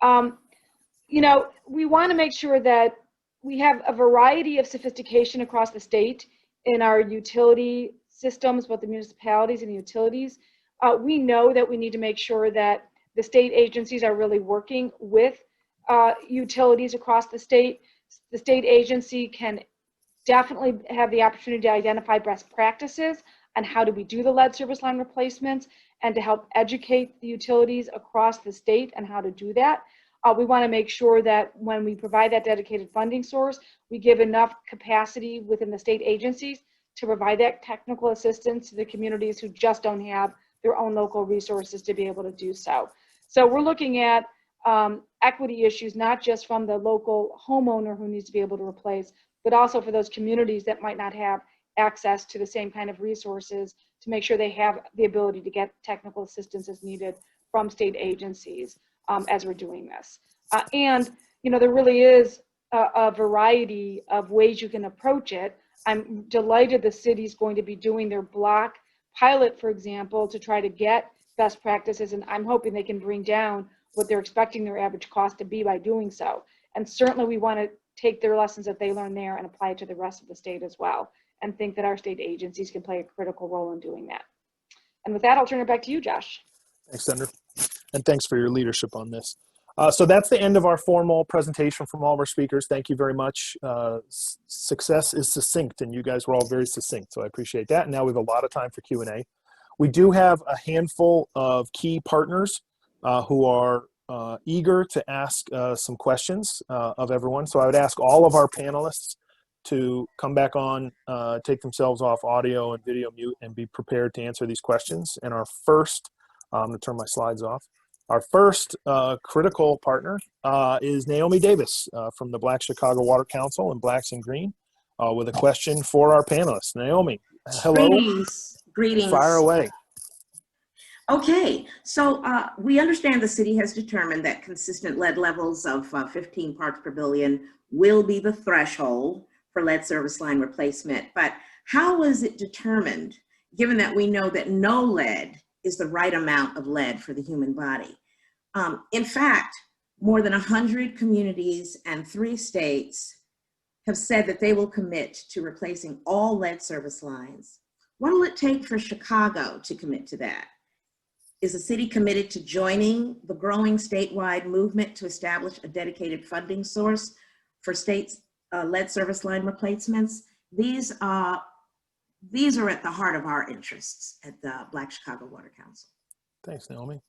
We want to make sure that we have a variety of sophistication across the state in our utility systems, both the municipalities and the utilities. We know that we need to make sure that the state agencies are really working with utilities across the state. The state agency can definitely have the opportunity to identify best practices on how do we do the lead service line replacements, and to help educate the utilities across the state on how to do that. We want to make sure that when we provide that dedicated funding source, we give enough capacity within the state agencies to provide that technical assistance to the communities who just don't have their own local resources to be able to do so. So we're looking at equity issues, not just from the local homeowner who needs to be able to replace, but also for those communities that might not have access to the same kind of resources, to make sure they have the ability to get technical assistance as needed from state agencies as we're doing this. And there really is a variety of ways you can approach it. I'm delighted the city's going to be doing their block pilot, for example, to try to get best practices, and I'm hoping they can bring down what they're expecting their average cost to be by doing so. And certainly we want to take their lessons that they learn there and apply it to the rest of the state as well, and think that our state agencies can play a critical role in doing that. And with that, I'll turn it back to you, Josh. Thanks, Senator. And thanks for your leadership on this. So that's the end of our formal presentation from all of our speakers. Thank you very much. Success is succinct, and you guys were all very succinct, so I appreciate that. And now we have a lot of time for Q&A. We do have a handful of key partners who are eager to ask some questions of everyone. So I would ask all of our panelists to come back on, take themselves off audio and video mute, and be prepared to answer these questions. And our first, I'm going to turn my slides off. Our first critical partner is Naomi Davis from the Black Chicago Water Council and Blacks in Green with a question for our panelists. Naomi, hello. Greetings. Fire away. Okay, so we understand the city has determined that consistent lead levels of 15 parts per billion will be the threshold for lead service line replacement. But how is it determined, given that we know that no lead is the right amount of lead for the human body? In fact, more than 100 communities and 3 states have said that they will commit to replacing all lead service lines. What will it take for Chicago to commit to that? Is the city committed to joining the growing statewide movement to establish a dedicated funding source for states' lead service line replacements? These are at the heart of our interests at the Black Chicago Water Council. Thanks, Naomi.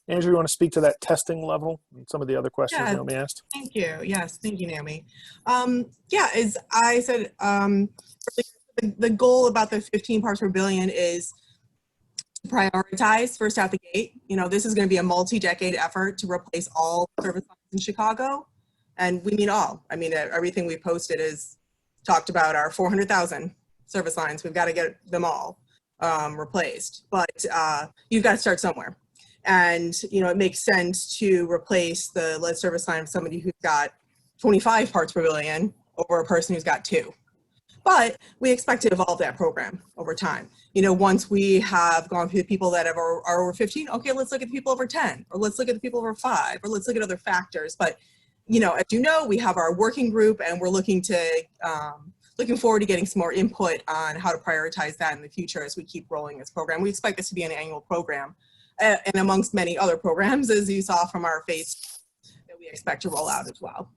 Andrew, you want to speak to that testing level and some of the other questions Naomi asked? Thank you. Yes, thank you, Naomi. Yeah, as I said, the goal about the 15 parts per billion is to prioritize first out the gate. You know, this is going to be a multi-decade effort to replace all service lines in Chicago. And we mean all. I mean, everything we posted is talked about our 400,000 service lines. We've got to get them all replaced. But you've got to start somewhere. And, you know, it makes sense to replace the lead service line of somebody who's got 25 parts per billion over a person who's got 2. But we expect to evolve that program over time. You know, once we have gone through the people that are over 15, okay, let's look at the people over 10, or let's look at the people over 5, or let's look at other factors. But, you know, as you know, we have our working group, and we're looking forward to getting some more input on how to prioritize that in the future as we keep rolling this program. We expect this to be an annual program, and amongst many other programs, as you saw from our phase, that we expect to roll out as well.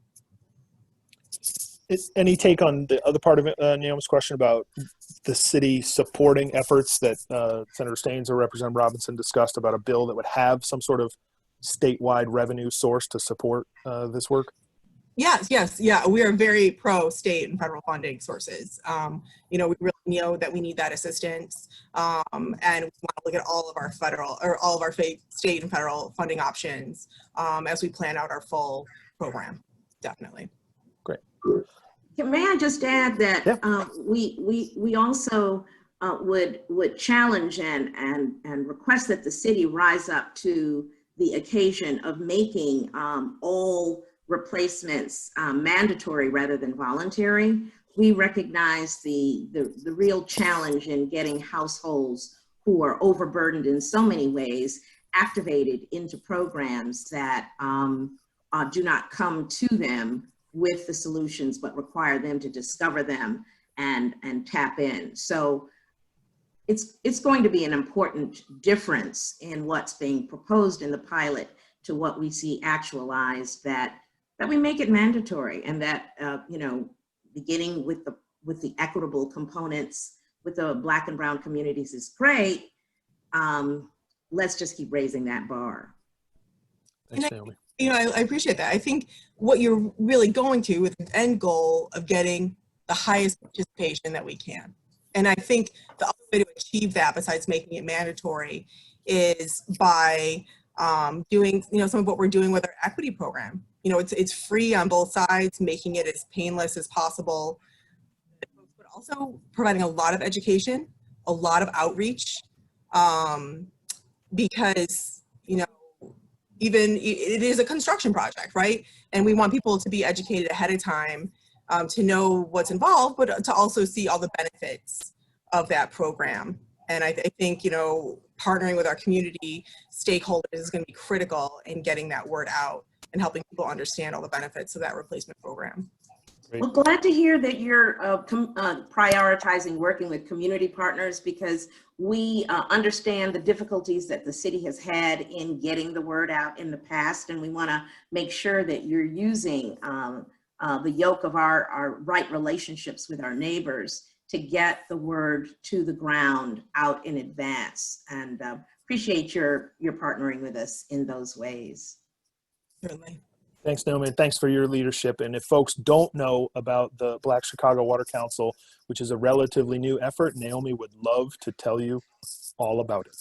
Any take on the other part of Naomi's question about the city supporting efforts that Senator Staines or Representative Robinson discussed about a bill that would have some sort of statewide revenue source to support this work? Yes, yeah, we are very pro state and federal funding sources. You know, we really know that we need that assistance, and we want to look at all of our state and federal funding options as we plan out our full program. Definitely. Great. May I just add that we also would challenge and request that the city rise up to the occasion of making all replacements mandatory rather than voluntary. We recognize the real challenge in getting households who are overburdened in so many ways activated into programs that do not come to them with the solutions, but require them to discover them and tap in. So it's going to be an important difference in what's being proposed in the pilot to what we see actualized, that we make it mandatory, and that you know, beginning with the equitable components with the Black and brown communities is great. Let's just keep raising that bar. Thanks, Naomi. You know, I appreciate that. I think what you're really going to with the end goal of getting the highest participation that we can. And I think the other way to achieve that, besides making it mandatory, is by doing, you know, some of what we're doing with our equity program. You know, it's free on both sides, making it as painless as possible, but also providing a lot of education, a lot of outreach, because, you know, even it is a construction project, right? And we want people to be educated ahead of time to know what's involved, but to also see all the benefits of that program. And I think, you know, partnering with our community stakeholders is going to be critical in getting that word out and helping people understand all the benefits of that replacement program. Great. Well, glad to hear that you're prioritizing working with community partners, because we understand the difficulties that the city has had in getting the word out in the past, and we want to make sure that you're using the yoke of our right relationships with our neighbors to get the word to the ground out in advance. And appreciate your partnering with us in those ways. Certainly. Thanks, Naomi, and thanks for your leadership. And if folks don't know about the Black Chicago Water Council, which is a relatively new effort, Naomi would love to tell you all about it.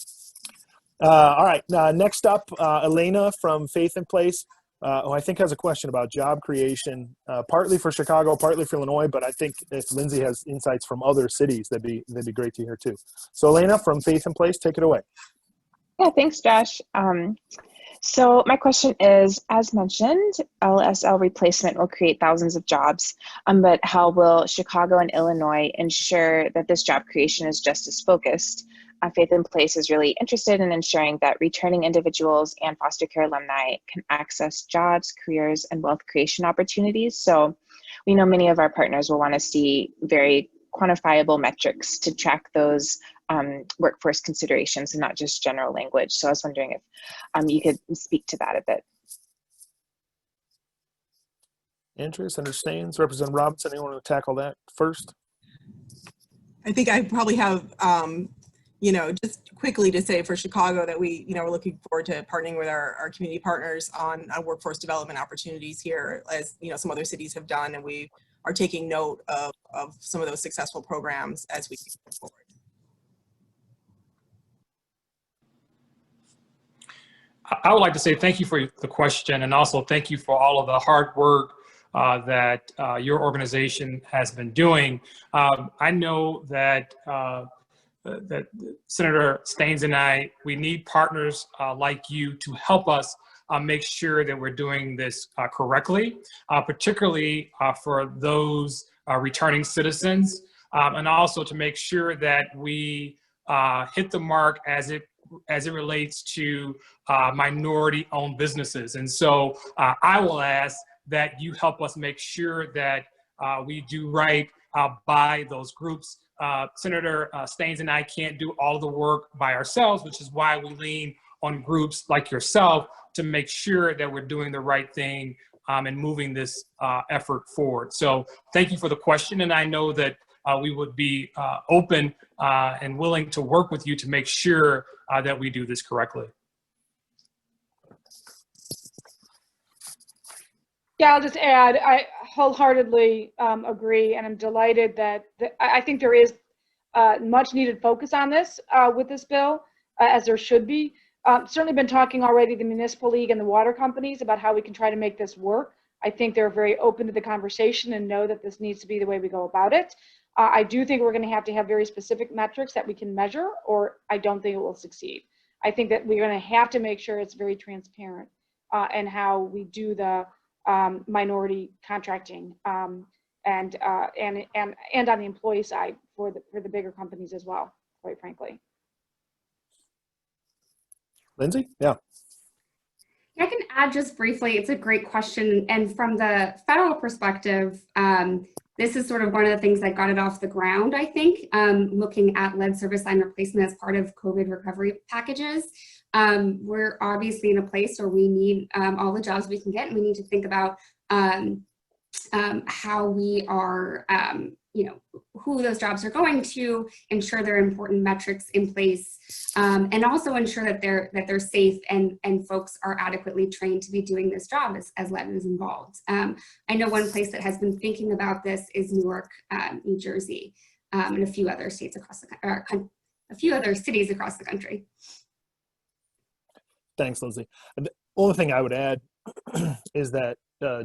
All right, next up, Elena from Faith in Place, who I think has a question about job creation, partly for Chicago, partly for Illinois, but I think if Lindsay has insights from other cities, that'd be great to hear too. So Elena from Faith in Place, take it away. Yeah, thanks, Josh. So my question is, as mentioned, LSL replacement will create thousands of jobs, but how will Chicago and Illinois ensure that this job creation is just as focused? Faith in Place is really interested in ensuring that returning individuals and foster care alumni can access jobs, careers, and wealth creation opportunities. So we know many of our partners will want to see very quantifiable metrics to track those workforce considerations and not just general language. So I was wondering if you could speak to that a bit. Andrea, Senator Staines, Representative Robinson, anyone want to tackle that first? I think I probably have, just quickly to say for Chicago that we, we're looking forward to partnering with our community partners on workforce development opportunities here, as some other cities have done, and we are taking note of some of those successful programs as we move forward. I would like to say thank you for the question, and also thank you for all of the hard work that your organization has been doing. I know that that Senator Staines and I, we need partners like you to help us make sure that we're doing this correctly, particularly for those returning citizens, and also to make sure that we hit the mark as it relates to minority-owned businesses. And so I will ask that you help us make sure that we do right by those groups. Senator Staines and I can't do all the work by ourselves, which is why we lean on groups like yourself to make sure that we're doing the right thing and moving this effort forward. So thank you for the question, and I know that we would be open and willing to work with you to make sure that we do this correctly. Yeah, I'll just add, I wholeheartedly agree, and I'm delighted that I think there is much needed focus on this with this bill, as there should be. Certainly been talking already, the Municipal League and the water companies, about how we can try to make this work. I think they're very open to the conversation and know that this needs to be the way we go about it. I do think we're going to have very specific metrics that we can measure, or I don't think it will succeed. I think that we're going to have to make sure it's very transparent and how we do the minority contracting and on the employee side for the bigger companies as well, quite frankly. Lindsay? Yeah. I can add just briefly, it's a great question. And from the federal perspective, this is sort of one of the things that got it off the ground, I think, looking at lead service line replacement as part of COVID recovery packages. We're obviously in a place where we need all the jobs we can get, and we need to think about how we are, who those jobs are going to, ensure there are important metrics in place, and also ensure that they're safe and folks are adequately trained to be doing this job as lead is involved. I know one place that has been thinking about this is Newark, New Jersey, and a few other states across a few other cities across the country. Thanks, Lindsay. The only thing I would add is that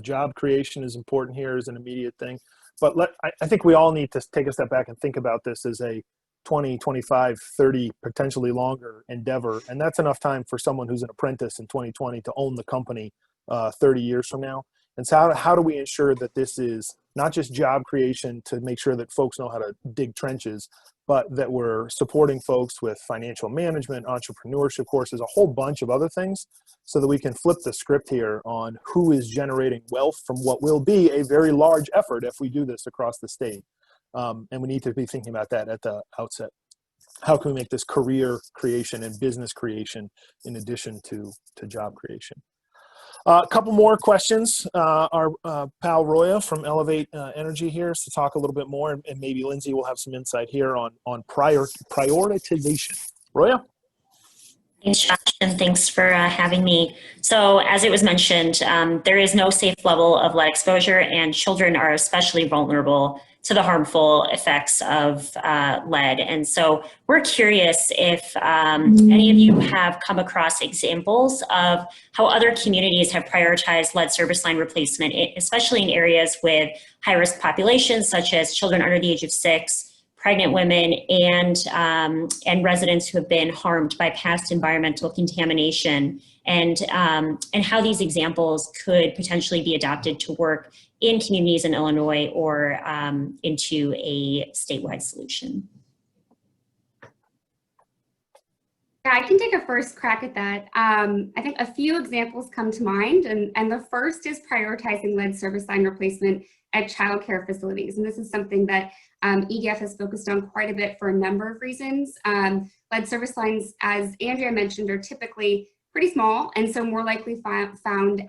job creation is important here as an immediate thing. But I think we all need to take a step back and think about this as a 20, 25, 30, potentially longer endeavor. And that's enough time for someone who's an apprentice in 2020 to own the company 30 years from now. And so how do we ensure that this is not just job creation to make sure that folks know how to dig trenches, but that we're supporting folks with financial management, entrepreneurship courses, a whole bunch of other things, so that we can flip the script here on who is generating wealth from what will be a very large effort if we do this across the state. And we need to be thinking about that at the outset. How can we make this career creation and business creation in addition to job creation? A couple more questions. Our pal Roya from Elevate Energy here is to talk a little bit more, and maybe Lindsay will have some insight here on prioritization. Roya? Thanks, Josh, and thanks for having me. So as it was mentioned, there is no safe level of lead exposure, and children are especially vulnerable to the harmful effects of lead. And so we're curious if any of you have come across examples of how other communities have prioritized lead service line replacement, especially in areas with high-risk populations, such as children under the age of 6, pregnant women, and residents who have been harmed by past environmental contamination, and how these examples could potentially be adopted to work in communities in Illinois or into a statewide solution. Yeah, I can take a first crack at that. I think a few examples come to mind, and the first is prioritizing lead service line replacement at childcare facilities. And this is something that EDF has focused on quite a bit for a number of reasons. Lead service lines, as Andrea mentioned, are typically pretty small, and so more likely found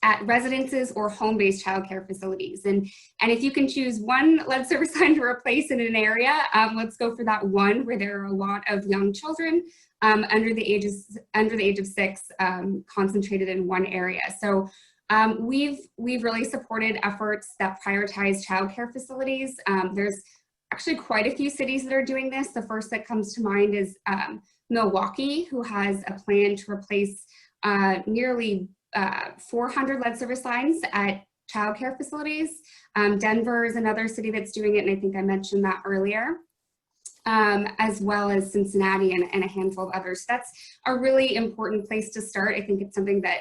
at residences or home-based childcare facilities. And if you can choose one lead service line to replace in an area, let's go for that one where there are a lot of young children under the age of 6 concentrated in one area. So we've really supported efforts that prioritize childcare facilities. There's actually quite a few cities that are doing this. The first that comes to mind is Milwaukee, who has a plan to replace nearly 400 lead service lines at childcare facilities. Denver is another city that's doing it, and I think I mentioned that earlier. As well as Cincinnati and a handful of others. That's a really important place to start. I think it's something that,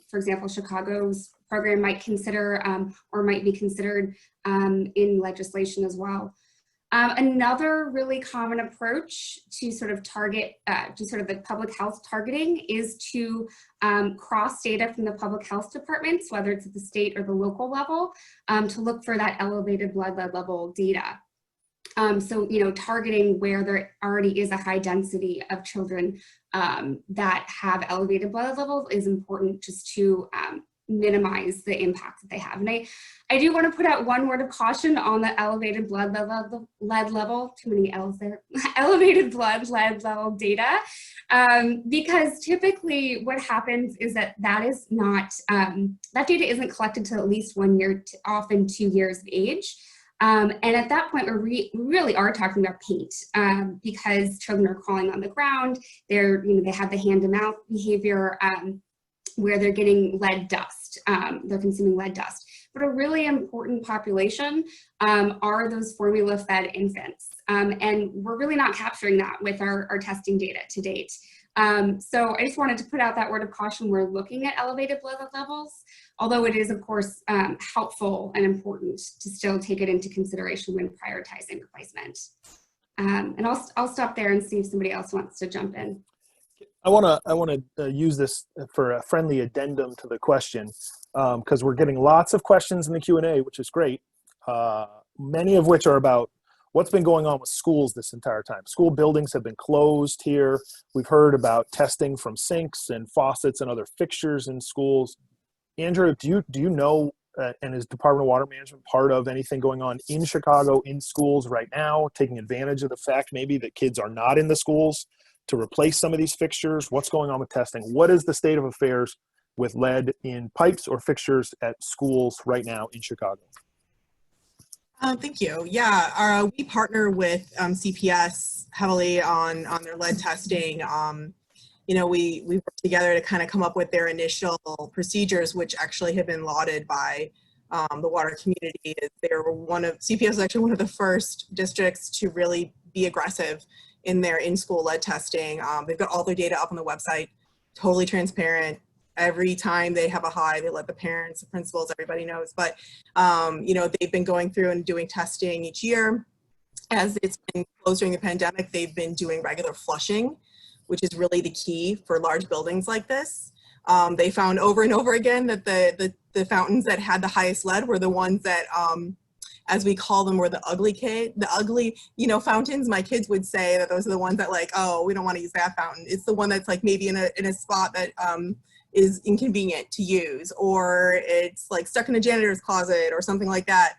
for example, Chicago's program might consider or might be considered in legislation as well. Another really common approach to sort of target, to sort of the public health targeting is to cross data from the public health departments, whether it's at the state or the local level, to look for that elevated blood lead level data. So, targeting where there already is a high density of children that have elevated blood levels is important just to minimize the impact that they have. And I do want to put out one word of caution on the elevated blood lead level, too many L's there, elevated blood lead level data, because typically what happens is that is not, that data isn't collected till at least 1 year, often 2 years of age. And at that point, we really are talking about paint because children are crawling on the ground. They have the hand-to-mouth behavior where they're getting lead dust. They're consuming lead dust. But a really important population are those formula-fed infants. And we're really not capturing that with our testing data to date. So I just wanted to put out that word of caution. We're looking at elevated blood levels, although it is, of course, helpful and important to still take it into consideration when prioritizing replacement. And I'll stop there and see if somebody else wants to jump in. I want to use this for a friendly addendum to the question because we're getting lots of questions in the Q&A, which is great. Many of which are about what's been going on with schools this entire time. School buildings have been closed here. We've heard about testing from sinks and faucets and other fixtures in schools. Andrew, do you know, and is Department of Water Management part of anything going on in Chicago in schools right now, taking advantage of the fact maybe that kids are not in the schools to replace some of these fixtures? What's going on with testing? What is the state of affairs with lead in pipes or fixtures at schools right now in Chicago? Thank you. Yeah, we partner with CPS heavily on their lead testing. We work together to kind of come up with their initial procedures, which actually have been lauded by the water community. CPS is actually one of the first districts to really be aggressive in their in-school lead testing. They've got all their data up on the website, totally transparent. Every time they have a high, they let the parents, the principals, everybody knows. But, they've been going through and doing testing each year. As it's been closed during the pandemic, they've been doing regular flushing, which is really the key for large buildings like this. They found over and over again that the fountains that had the highest lead were the ones that, as we call them, were the ugly, fountains. My kids would say that those are the ones that we don't want to use that fountain. It's the one that's like maybe in a spot that, is inconvenient to use, or it's like stuck in a janitor's closet or something like that.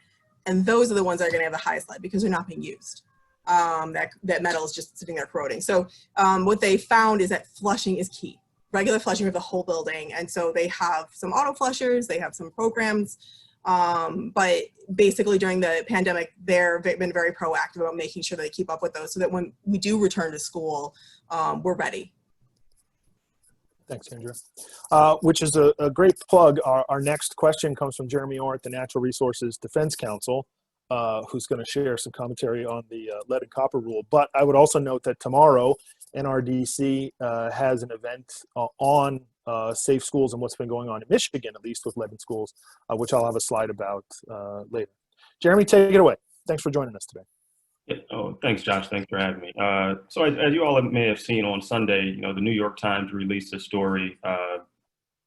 And those are the ones that are going to have the highest lead because they're not being used. That metal is just sitting there corroding. So what they found is that flushing is key. Regular flushing of the whole building. And so they have some auto flushers, they have some programs, but basically during the pandemic, they've been very proactive about making sure they keep up with those so that when we do return to school, we're ready. Thanks, Andrea. Which is a great plug. Our next question comes from Jeremy Orr at the Natural Resources Defense Council, who's going to share some commentary on the lead and copper rule. But I would also note that tomorrow, NRDC has an event on safe schools and what's been going on in Michigan, at least with lead in schools, which I'll have a slide about later. Jeremy, take it away. Thanks for joining us today. Oh, thanks, Josh. Thanks for having me. So as you all may have seen on Sunday, the New York Times released a story,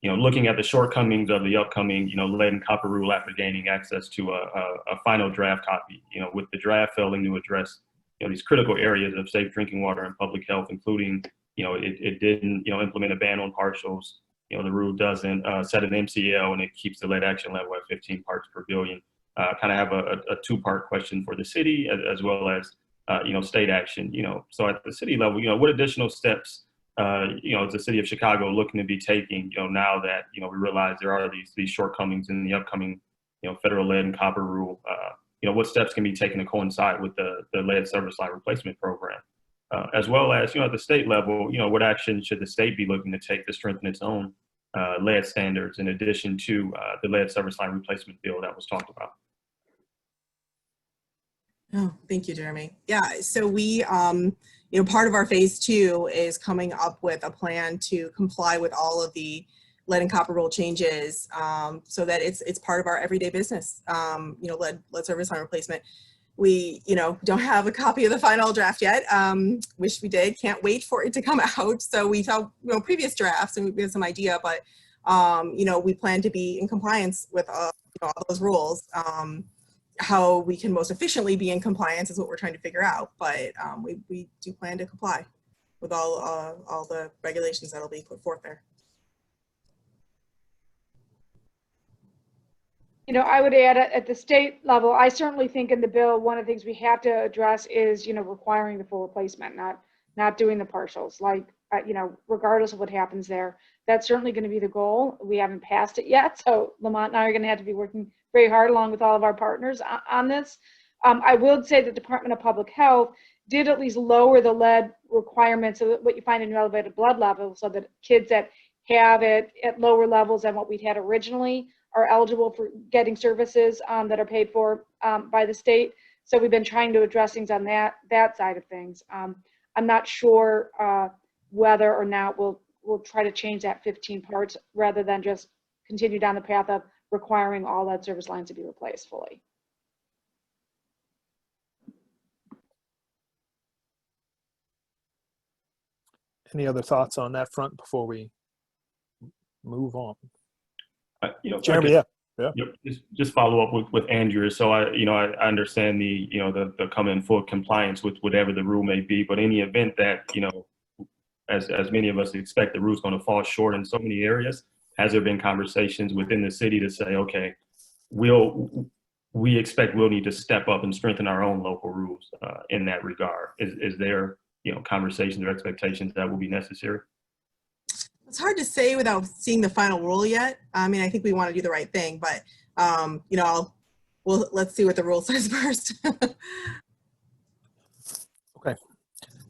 looking at the shortcomings of the upcoming, lead and copper rule after gaining access to a final draft copy, with the draft failing to address, these critical areas of safe drinking water and public health, including, it didn't, implement a ban on partials. The rule doesn't set an MCL, and it keeps the lead action level at 15 parts per billion. Kind of have a two-part question for the city as well as, state action. So at the city level, what additional steps, is the city of Chicago looking to be taking, now that, we realize there are these shortcomings in the upcoming, federal lead and copper rule. What steps can be taken to coincide with the lead service line replacement program, as well as, at the state level, what action should the state be looking to take to strengthen its own lead standards in addition to the lead service line replacement bill that was talked about? Oh, thank you, Jeremy. Yeah, so we, part of our phase 2 is coming up with a plan to comply with all of the lead and copper rule changes so that it's part of our everyday business, lead service line replacement. We, don't have a copy of the final draft yet. Wish we did, can't wait for it to come out. So we saw, previous drafts and we have some idea, but, we plan to be in compliance with all those rules. How we can most efficiently be in compliance is what we're trying to figure out. But we do plan to comply with all the regulations that'll be put forth there. I would add at the state level, I certainly think in the bill, one of the things we have to address is, requiring the full replacement, not doing the partials, like, regardless of what happens there. That's certainly going to be the goal. We haven't passed it yet. So Lamont and I are going to have to be working very hard along with all of our partners on this. I would say the Department of Public Health did at least lower the lead requirements of what you find in your elevated blood level so that kids that have it at lower levels than what we'd had originally are eligible for getting services that are paid for by the state. So we've been trying to address things on that side of things. I'm not sure whether or not we'll try to change that 15 parts rather than just continue down the path of requiring all lead service lines to be replaced fully. Any other thoughts on that front before we move on? Jeremy, yeah. Just follow up with Andrea. So I understand the come in full compliance with whatever the rule may be, but in the event that, as many of us expect, the rule's going to fall short in so many areas, has there been conversations within the city to say, okay, we expect we'll need to step up and strengthen our own local rules in that regard? Is there, conversations or expectations that will be necessary? It's hard to say without seeing the final rule yet. I mean, I think we want to do the right thing, but, let's see what the rule says first. Okay.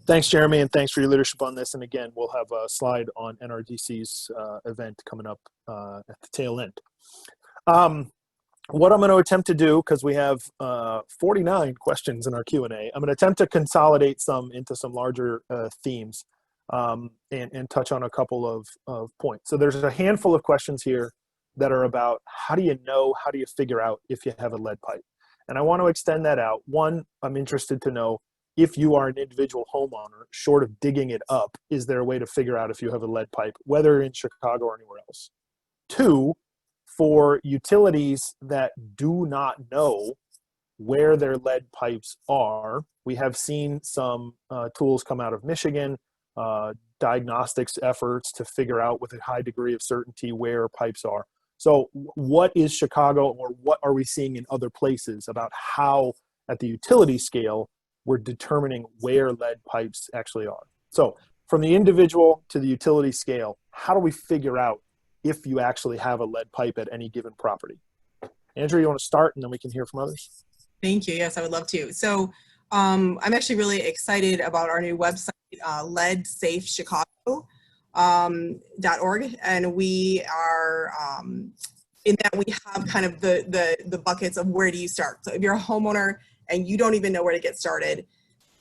Thanks, Jeremy, and thanks for your leadership on this. And again, we'll have a slide on NRDC's event coming up at the tail end. What I'm going to attempt to do, because we have 49 questions in our Q&A, I'm going to attempt to consolidate some into some larger themes and touch on a couple of points. So there's a handful of questions here that are about how do you figure out if you have a lead pipe? And I want to extend that out. One, I'm interested to know if you are an individual homeowner, short of digging it up, is there a way to figure out if you have a lead pipe, whether in Chicago or anywhere else? Two, for utilities that do not know where their lead pipes are, we have seen some tools come out of Michigan, diagnostics efforts to figure out with a high degree of certainty where pipes are. So what is Chicago, or what are we seeing in other places about how at the utility scale we're determining where lead pipes actually are? So from the individual to the utility scale, how do we figure out if you actually have a lead pipe at any given property? Andrew, you want to start, and then we can hear from others? Thank you. Yes, I would love to. So I'm actually really excited about our new website, leadsafechicago.org, and we are in that we have kind of the buckets of where do you start. So if you're a homeowner and you don't even know where to get started,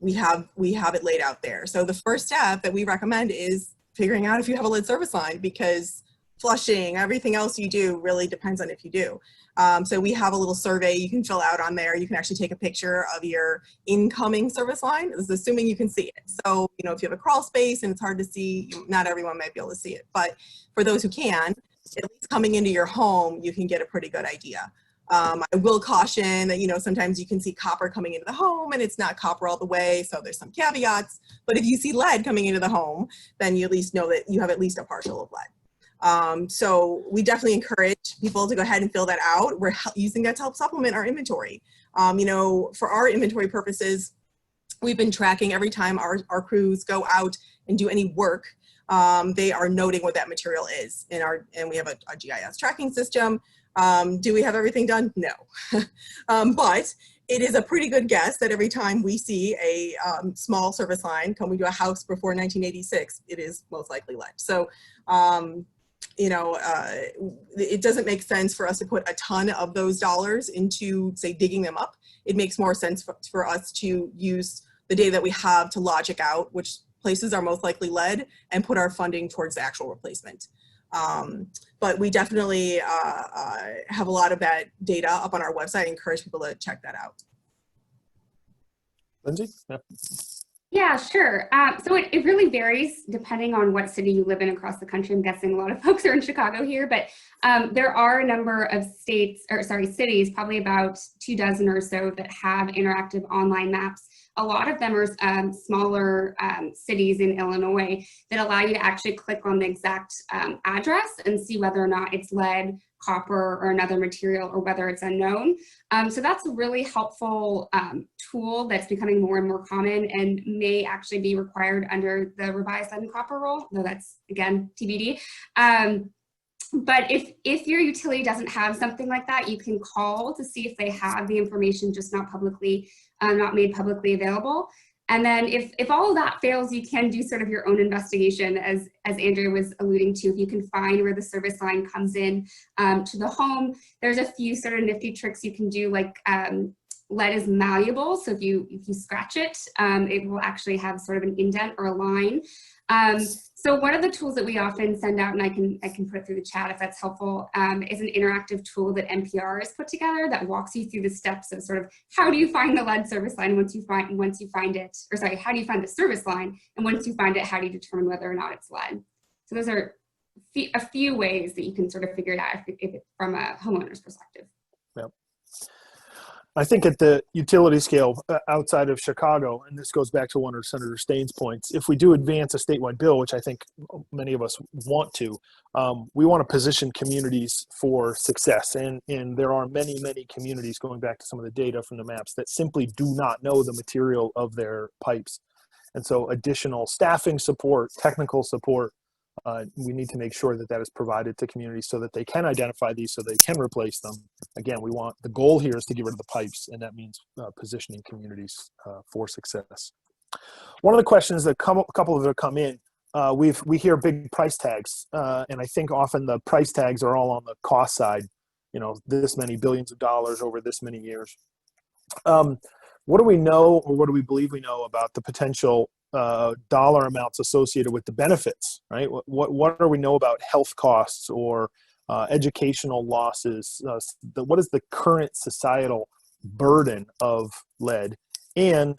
we have it laid out there. So the first step that we recommend is figuring out if you have a lead service line, because flushing, everything else you do really depends on if you do. So we have a little survey you can fill out on there. You can actually take a picture of your incoming service line. This is assuming you can see it. So, you know, if you have a crawl space and it's hard to see, not everyone might be able to see it. But for those who can, at least coming into your home, you can get a pretty good idea. I will caution that, you know, sometimes you can see copper coming into the home and it's not copper all the way. So there's some caveats. But if you see lead coming into the home, then you at least know that you have at least a partial of lead. So we definitely encourage people to go ahead and fill that out. We're using that to help supplement our inventory. You know, for our inventory purposes, we've been tracking every time our crews go out and do any work. They are noting what that material is and we have a GIS tracking system. Do we have everything done? No. But it is a pretty good guess that every time we see a small service line coming to a house before 1986, it is most likely lead. So, you know, it doesn't make sense for us to put a ton of those dollars into, say, digging them up. It makes more sense for us to use the data that we have to logic out which places are most likely lead and put our funding towards the actual replacement. But we definitely have a lot of that data up on our website. I encourage people to check that out. Lindsay? Yeah. Yeah, sure. So it really varies depending on what city you live in across the country. I'm guessing a lot of folks are in Chicago here, but there are a number of cities, probably about 24 or so, that have interactive online maps. A lot of them are smaller cities in Illinois that allow you to actually click on the exact address and see whether or not it's lead, copper, or another material, or whether it's unknown. So that's a really helpful tool that's becoming more and more common and may actually be required under the revised lead and copper rule, though that's, again, TBD. But if your utility doesn't have something like that, you can call to see if they have the information, just not made publicly available. And then if all of that fails, you can do sort of your own investigation, as Andrea was alluding to. If you can find where the service line comes in to the home, there's a few sort of nifty tricks you can do, like lead is malleable. So if you scratch it, it will actually have sort of an indent or a line. So one of the tools that we often send out, and I can put it through the chat if that's helpful, is an interactive tool that NPR has put together that walks you through the steps of sort of how do you find the lead service line once you find it, or sorry, how do you find the service line, and once you find it, how do you determine whether or not it's lead? So those are a few ways that you can sort of figure it out if from a homeowner's perspective. Yep. I think at the utility scale outside of Chicago, and this goes back to one of Senator Stain's points, if we do advance a statewide bill, which I think many of us want to, we want to position communities for success. And there are many, many communities, going back to some of the data from the maps, that simply do not know the material of their pipes. And so additional staffing support, technical support, we need to make sure that is provided to communities so that they can identify these, so they can replace them. Again, the goal here is to get rid of the pipes, and that means positioning communities for success. One of the questions that a couple of them come in, we hear big price tags, and I think often the price tags are all on the cost side, you know, this many billions of dollars over this many years. What do we know, or what do we believe we know about the potential dollar amounts associated with the benefits, right? What do we know about health costs or educational losses? What is the current societal burden of lead? And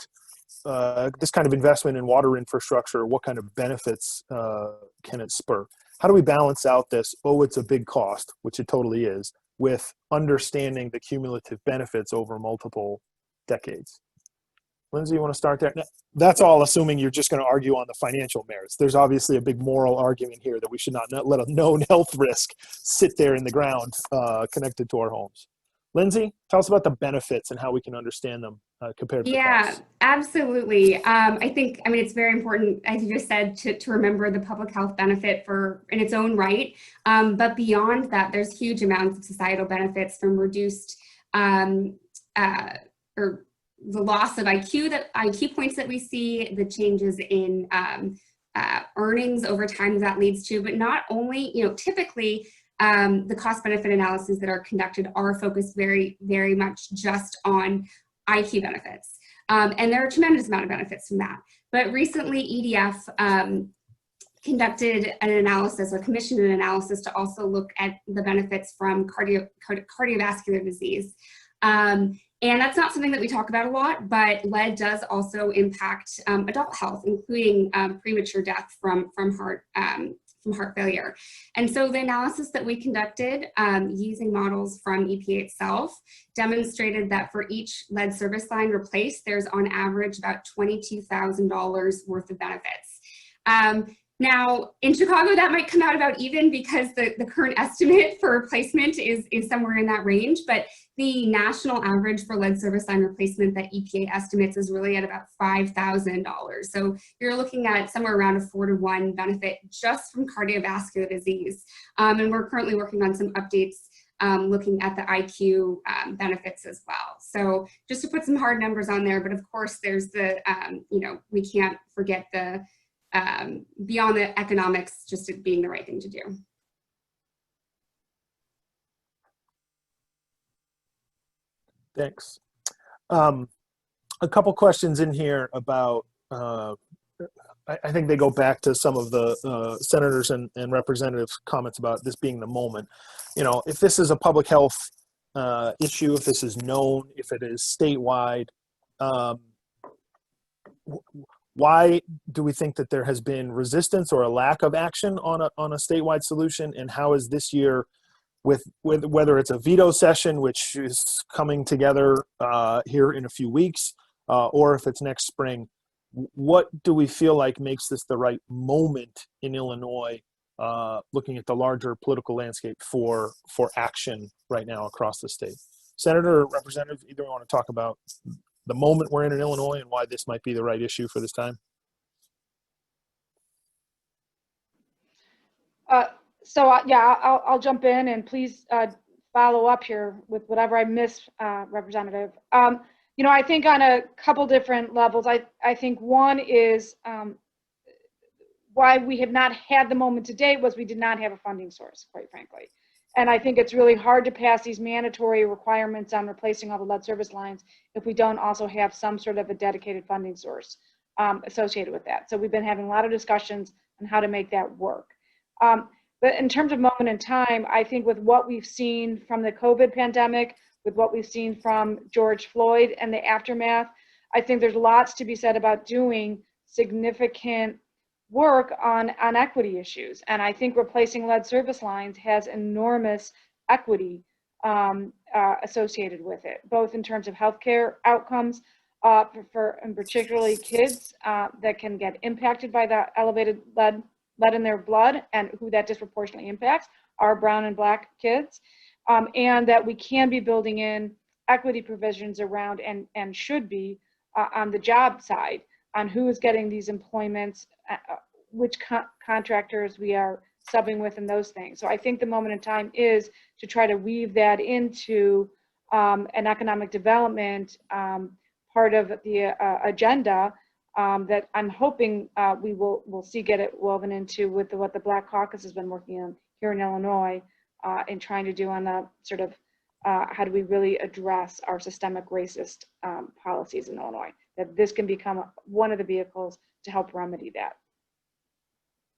this kind of investment in water infrastructure, what kind of benefits can it spur? How do we balance out this, oh, it's a big cost, which it totally is, with understanding the cumulative benefits over multiple decades? Lindsay, you want to start there? That's all assuming you're just going to argue on the financial merits. There's obviously a big moral argument here that we should not let a known health risk sit there in the ground connected to our homes. Lindsay, tell us about the benefits and how we can understand them compared to the costs. Yeah, absolutely. I think, I mean, it's very important, as you just said, to remember the public health benefit in its own right. But beyond that, there's huge amounts of societal benefits from reduced or the loss of IQ points that we see, the changes in earnings over time that leads to, but not only, typically the cost benefit analyses that are conducted are focused very, very much just on IQ benefits. And there are a tremendous amount of benefits from that. But recently EDF conducted an analysis or commissioned an analysis to also look at the benefits from cardiovascular disease. And that's not something that we talk about a lot, but lead does also impact adult health, including premature death from heart failure. And so the analysis that we conducted using models from EPA itself demonstrated that for each lead service line replaced, there's on average about $22,000 worth of benefits. Now, in Chicago, that might come out about even because the current estimate for replacement is somewhere in that range, but the national average for lead service line replacement that EPA estimates is really at about $5,000. So you're looking at somewhere around a 4-to-1 benefit just from cardiovascular disease. And we're currently working on some updates looking at the IQ benefits as well. So just to put some hard numbers on there, but of course there's the, we can't forget the beyond the economics, just it being the right thing to do. Thanks. A couple questions in here about, I think they go back to some of the senators and representatives' comments about this being the moment. If this is a public health issue, if this is known, if it is statewide, why do we think that there has been resistance or a lack of action on a statewide solution? And how is this year, with whether it's a veto session, which is coming together here in a few weeks, or if it's next spring, what do we feel like makes this the right moment in Illinois, looking at the larger political landscape for action right now across the state? Senator or Representative, either want to talk about the moment we're in Illinois and why this might be the right issue for this time? I'll jump in, and please follow up here with whatever I miss, Representative. I think on a couple different levels. I think one is why we have not had the moment to date was we did not have a funding source, quite frankly. And I think it's really hard to pass these mandatory requirements on replacing all the lead service lines if we don't also have some sort of a dedicated funding source associated with that. So we've been having a lot of discussions on how to make that work. But in terms of moment in time, I think with what we've seen from the COVID pandemic, with what we've seen from George Floyd and the aftermath, I think there's lots to be said about doing significant work on equity issues. And I think replacing lead service lines has enormous equity associated with it, both in terms of healthcare outcomes and particularly kids that can get impacted by the elevated lead in their blood, and who that disproportionately impacts are brown and black kids. And that we can be building in equity provisions around and should be on the job side on who is getting these employments, which contractors we are subbing with, and those things. So I think the moment in time is to try to weave that into an economic development part of the agenda that I'm hoping we'll see get it woven into with what the Black Caucus has been working on here in Illinois and trying to do on the sort of how do we really address our systemic racist policies in Illinois, that this can become one of the vehicles to help remedy that.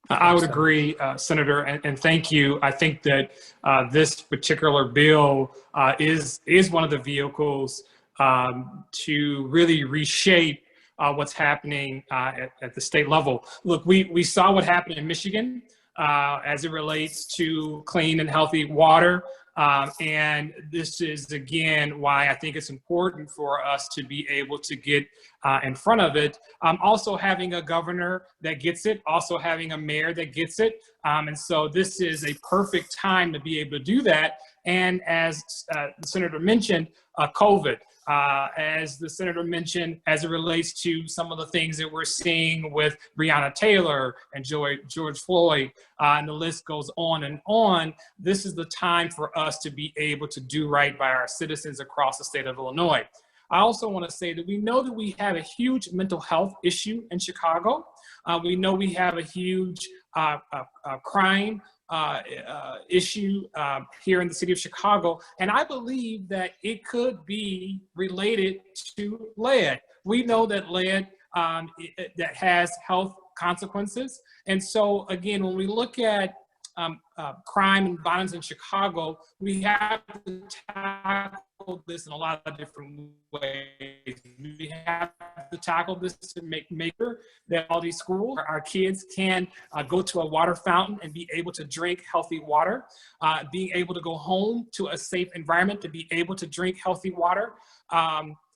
I would agree, Senator, and thank you. I think that this particular bill is one of the vehicles to really reshape what's happening at the state level. Look, we saw what happened in Michigan as it relates to clean and healthy water. And this is, again, why I think it's important for us to be able to get in front of it. Also having a governor that gets it, also having a mayor that gets it. And so this is a perfect time to be able to do that. And as the Senator mentioned, COVID. As the Senator mentioned, as it relates to some of the things that we're seeing with Breonna Taylor and George Floyd, and the list goes on and on, this is the time for us to be able to do right by our citizens across the state of Illinois. I also want to say that we know that we have a huge mental health issue in Chicago. We know we have a huge crime issue here in the city of Chicago, and I believe that it could be related to lead. We know that lead that has health consequences, and so again, when we look at crime and violence in Chicago, we have to tackle this in a lot of different ways. We have to tackle this to make sure that all these schools, our kids can go to a water fountain and be able to drink healthy water, being able to go home to a safe environment to be able to drink healthy water,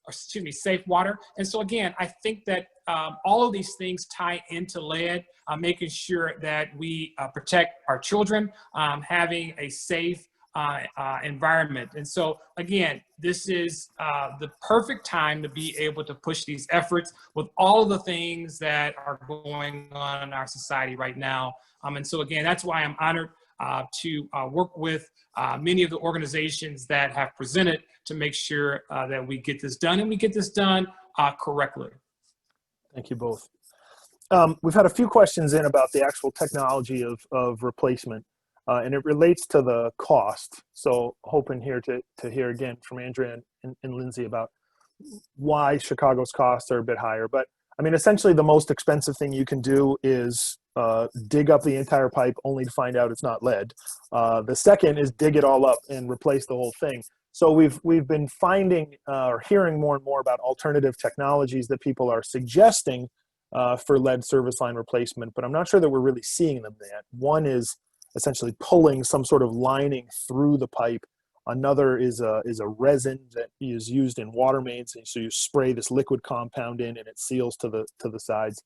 safe water. And so again, I think that all of these things tie into lead, making sure that we protect our children, having a safe environment. And so again, this is the perfect time to be able to push these efforts with all of the things that are going on in our society right now. And so again, that's why I'm honored to work with many of the organizations that have presented to make sure that we get this done, and we get this done correctly. Thank you both. We've had a few questions in about the actual technology of replacement, and it relates to the cost. So hoping here to hear again from Andrea and Lindsay about why Chicago's costs are a bit higher. But I mean, essentially the most expensive thing you can do is dig up the entire pipe only to find out it's not lead. The second is dig it all up and replace the whole thing. So we've been finding or hearing more and more about alternative technologies that people are suggesting for lead service line replacement, but I'm not sure that we're really seeing them yet. One is essentially pulling some sort of lining through the pipe. Another is a resin that is used in water mains, and so you spray this liquid compound in and it seals to the sides.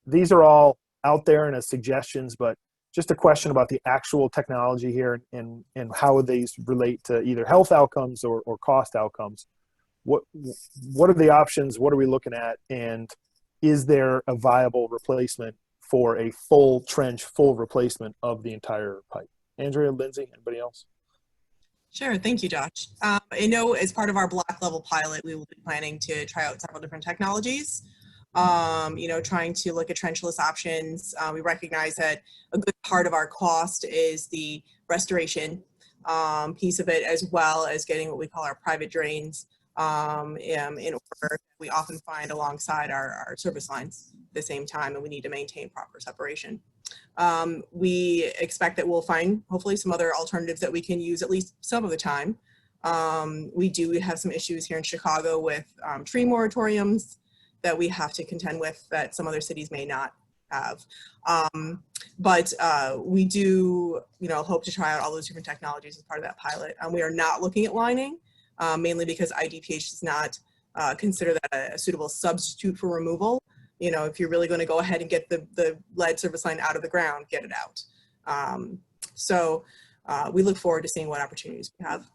These are all out there and as suggestions, but just a question about the actual technology here and how these relate to either health outcomes or cost outcomes. What are the options? What are we looking at? And is there a viable replacement for a full trench, full replacement of the entire pipe? Andrea, Lindsay, anybody else? Sure, thank you, Josh. I know as part of our block level pilot, we will be planning to try out several different technologies. Trying to look at trenchless options. We recognize that a good part of our cost is the restoration piece of it, as well as getting what we call our private drains in order. We often find alongside our service lines at the same time, and we need to maintain proper separation. We expect that we'll find hopefully some other alternatives that we can use at least some of the time. We do have some issues here in Chicago with tree moratoriums that we have to contend with that some other cities may not have. But we do, hope to try out all those different technologies as part of that pilot. We are not looking at lining, mainly because IDPH does not consider that a suitable substitute for removal. If you're really going to go ahead and get the lead service line out of the ground, get it out. So we look forward to seeing what opportunities we have.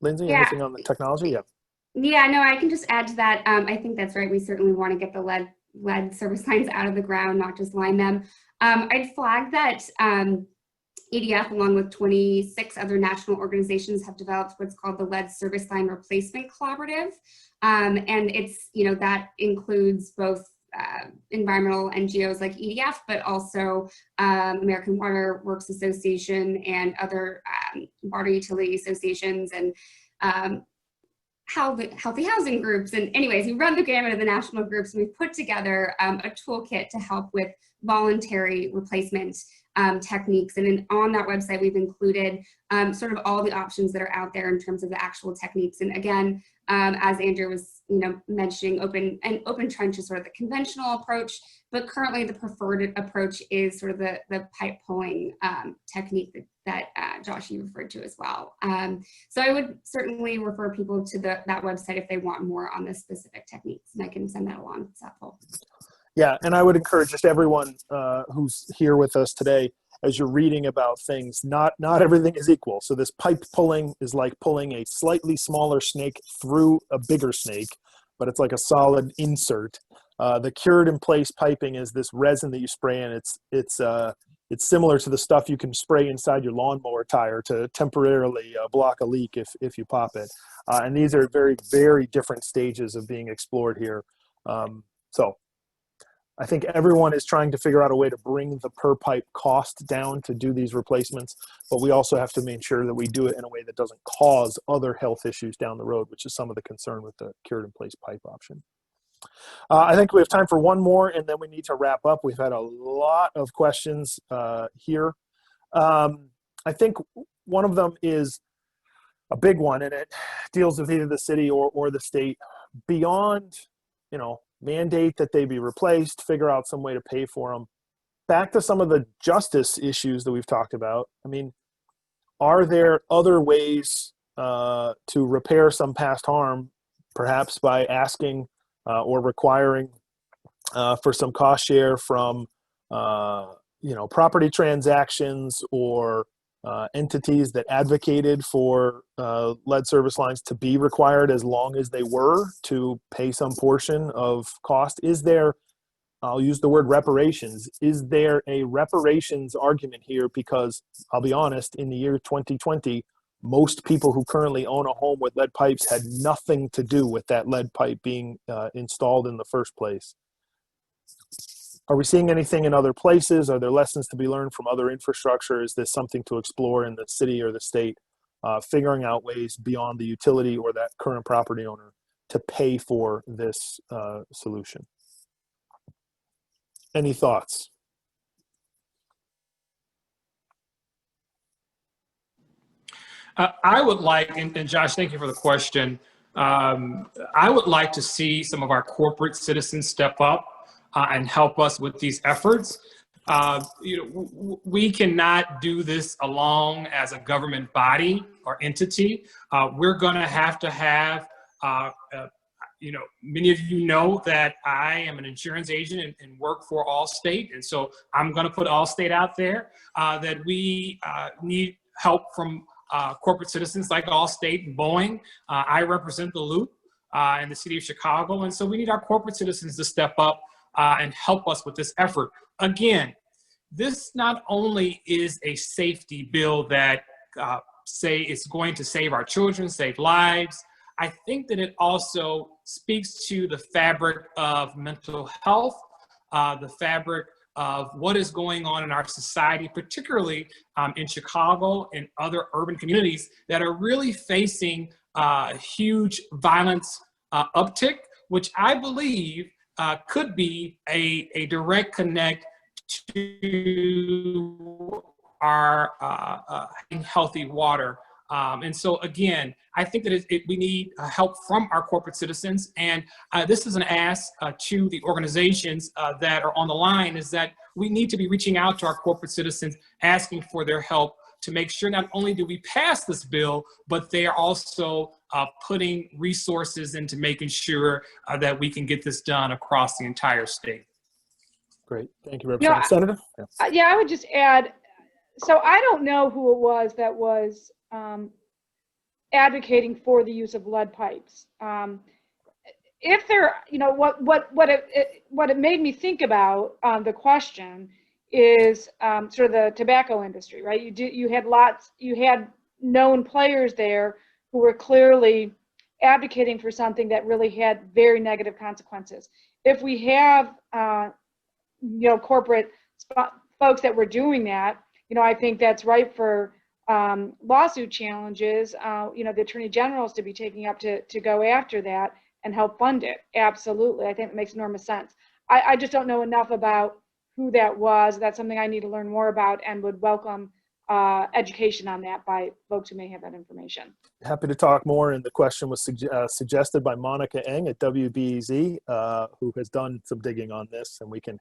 Lindsay, anything on the technology? Yeah. Yeah, no, I can just add to that. I think that's right. We certainly want to get the lead service lines out of the ground, not just line them. I'd flag that ADF, along with 26 other national organizations, have developed what's called the Lead Service Line Replacement Collaborative. And it's, that includes both environmental NGOs like EDF, but also American Water Works Association and other water utility associations and healthy housing groups. And anyways, we run the gamut of the national groups, and we've put together a toolkit to help with voluntary replacement techniques. And then on that website, we've included sort of all the options that are out there in terms of the actual techniques. And again, as Andrew was mentioning open trench is sort of the conventional approach, but currently the preferred approach is sort of the pipe pulling technique that Josh, you referred to as well. So I would certainly refer people to that website if they want more on the specific techniques, and I can send that along if it's helpful. Yeah, and I would encourage just everyone who's here with us today, as you're reading about things, not everything is equal. So this pipe pulling is like pulling a slightly smaller snake through a bigger snake, but it's like a solid insert. The cured in place piping is this resin that you spray in. It's similar to the stuff you can spray inside your lawnmower tire to temporarily block a leak if you pop it. And these are very, very different stages of being explored here. So I think everyone is trying to figure out a way to bring the per pipe cost down to do these replacements, but we also have to make sure that we do it in a way that doesn't cause other health issues down the road, which is some of the concern with the cured in place pipe option. I think we have time for one more, and then we need to wrap up. We've had a lot of questions here. I think one of them is a big one, and it deals with either the city or the state. Beyond, mandate that they be replaced, figure out some way to pay for them. Back to some of the justice issues that we've talked about. I mean, are there other ways to repair some past harm, perhaps by asking or requiring for some cost share from, property transactions or entities that advocated for lead service lines to be required as long as they were to pay some portion of cost? Is there, I'll use the word reparations, is there a reparations argument here? Because I'll be honest, in the year 2020, most people who currently own a home with lead pipes had nothing to do with that lead pipe being installed in the first place. Are we seeing anything in other places? Are there lessons to be learned from other infrastructure? Is this something to explore in the city or the state, figuring out ways beyond the utility or that current property owner to pay for this solution? Any thoughts? I would like, and Josh, thank you for the question. I would like to see some of our corporate citizens step up and help us with these efforts. We cannot do this alone as a government body or entity. We're going to have, many of you know that I am an insurance agent and work for Allstate. And so I'm going to put Allstate out there that we need help from corporate citizens like Allstate and Boeing. I represent the Loop in the city of Chicago. And so we need our corporate citizens to step up and help us with this effort. Again, this not only is a safety bill that say it's going to save our children, save lives, I think that it also speaks to the fabric of mental health, the fabric of what is going on in our society, particularly in Chicago and other urban communities that are really facing huge violence uptick, which I believe could be a direct connect to our healthy water. And so again, I think that we need help from our corporate citizens. And this is an ask to the organizations that are on the line, is that we need to be reaching out to our corporate citizens, asking for their help to make sure not only do we pass this bill, but they are also putting resources into making sure that we can get this done across the entire state. Great. Thank you, Representative. Senator? Yeah, I would just add, so I don't know who it was that was advocating for the use of lead pipes. If there, what it made me think about the question is sort of the tobacco industry, right? You had known players there who were clearly advocating for something that really had very negative consequences. If we have, corporate folks that were doing that, I think that's ripe for lawsuit challenges, the attorney generals to be taking up to go after that and help fund it. Absolutely. I think it makes enormous sense. I just don't know enough about who that was. That's something I need to learn more about and would welcome education on that by folks who may have that information. Happy to talk more, and the question was suggested by Monica Eng at WBEZ, who has done some digging on this, and we can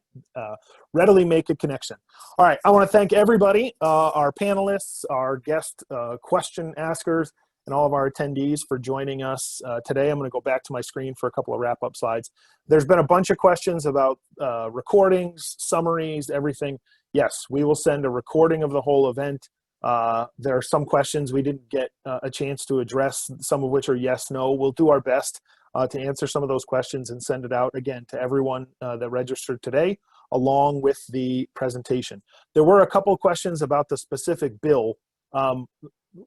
readily make a connection. All right, I want to thank everybody, our panelists, our guest question askers, and all of our attendees for joining us today. I'm going to go back to my screen for a couple of wrap-up slides. There's been a bunch of questions about recordings, summaries, everything. Yes, we will send a recording of the whole event. There are some questions we didn't get a chance to address, some of which are yes, no. We'll do our best to answer some of those questions and send it out again to everyone that registered today, along with the presentation. There were a couple of questions about the specific bill.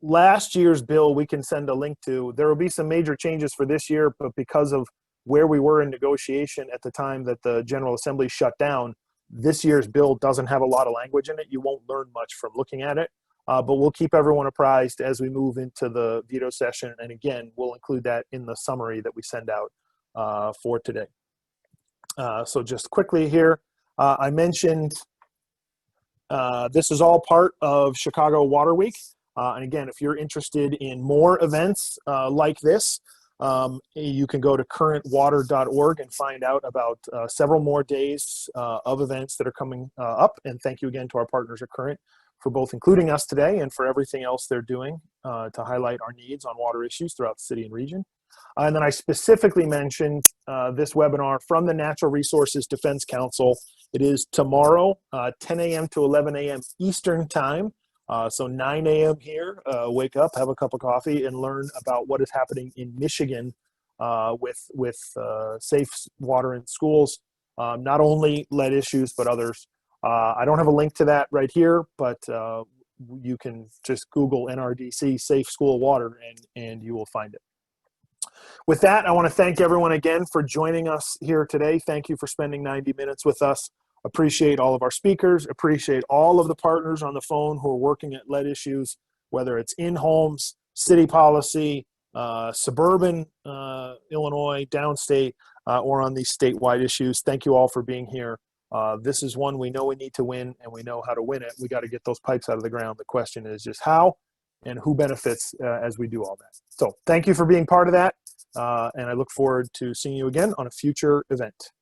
Last year's bill we can send a link to. There will be some major changes for this year, but because of where we were in negotiation at the time that the General Assembly shut down, this year's bill doesn't have a lot of language in it. You won't learn much from looking at it, but we'll keep everyone apprised as we move into the veto session. And again, we'll include that in the summary that we send out for today. So just quickly here, I mentioned this is all part of Chicago Water Week. And again, if you're interested in more events like this, you can go to currentwater.org and find out about several more days of events that are coming up. And thank you again to our partners at Current for both including us today and for everything else they're doing to highlight our needs on water issues throughout the city and region. And then I specifically mentioned this webinar from the Natural Resources Defense Council. It is tomorrow, 10 a.m. to 11 a.m. Eastern Time. So 9 a.m. here, wake up, have a cup of coffee, and learn about what is happening in Michigan with safe water in schools, not only lead issues, but others. I don't have a link to that right here, but you can just Google NRDC Safe School Water and you will find it. With that, I want to thank everyone again for joining us here today. Thank you for spending 90 minutes with us. Appreciate all of our speakers, appreciate all of the partners on the phone who are working at lead issues, whether it's in homes, city policy, suburban Illinois, downstate, or on these statewide issues. Thank you all for being here. This is one we know we need to win, and we know how to win it. We got to get those pipes out of the ground. The question is just how and who benefits as we do all that. So thank you for being part of that, and I look forward to seeing you again on a future event.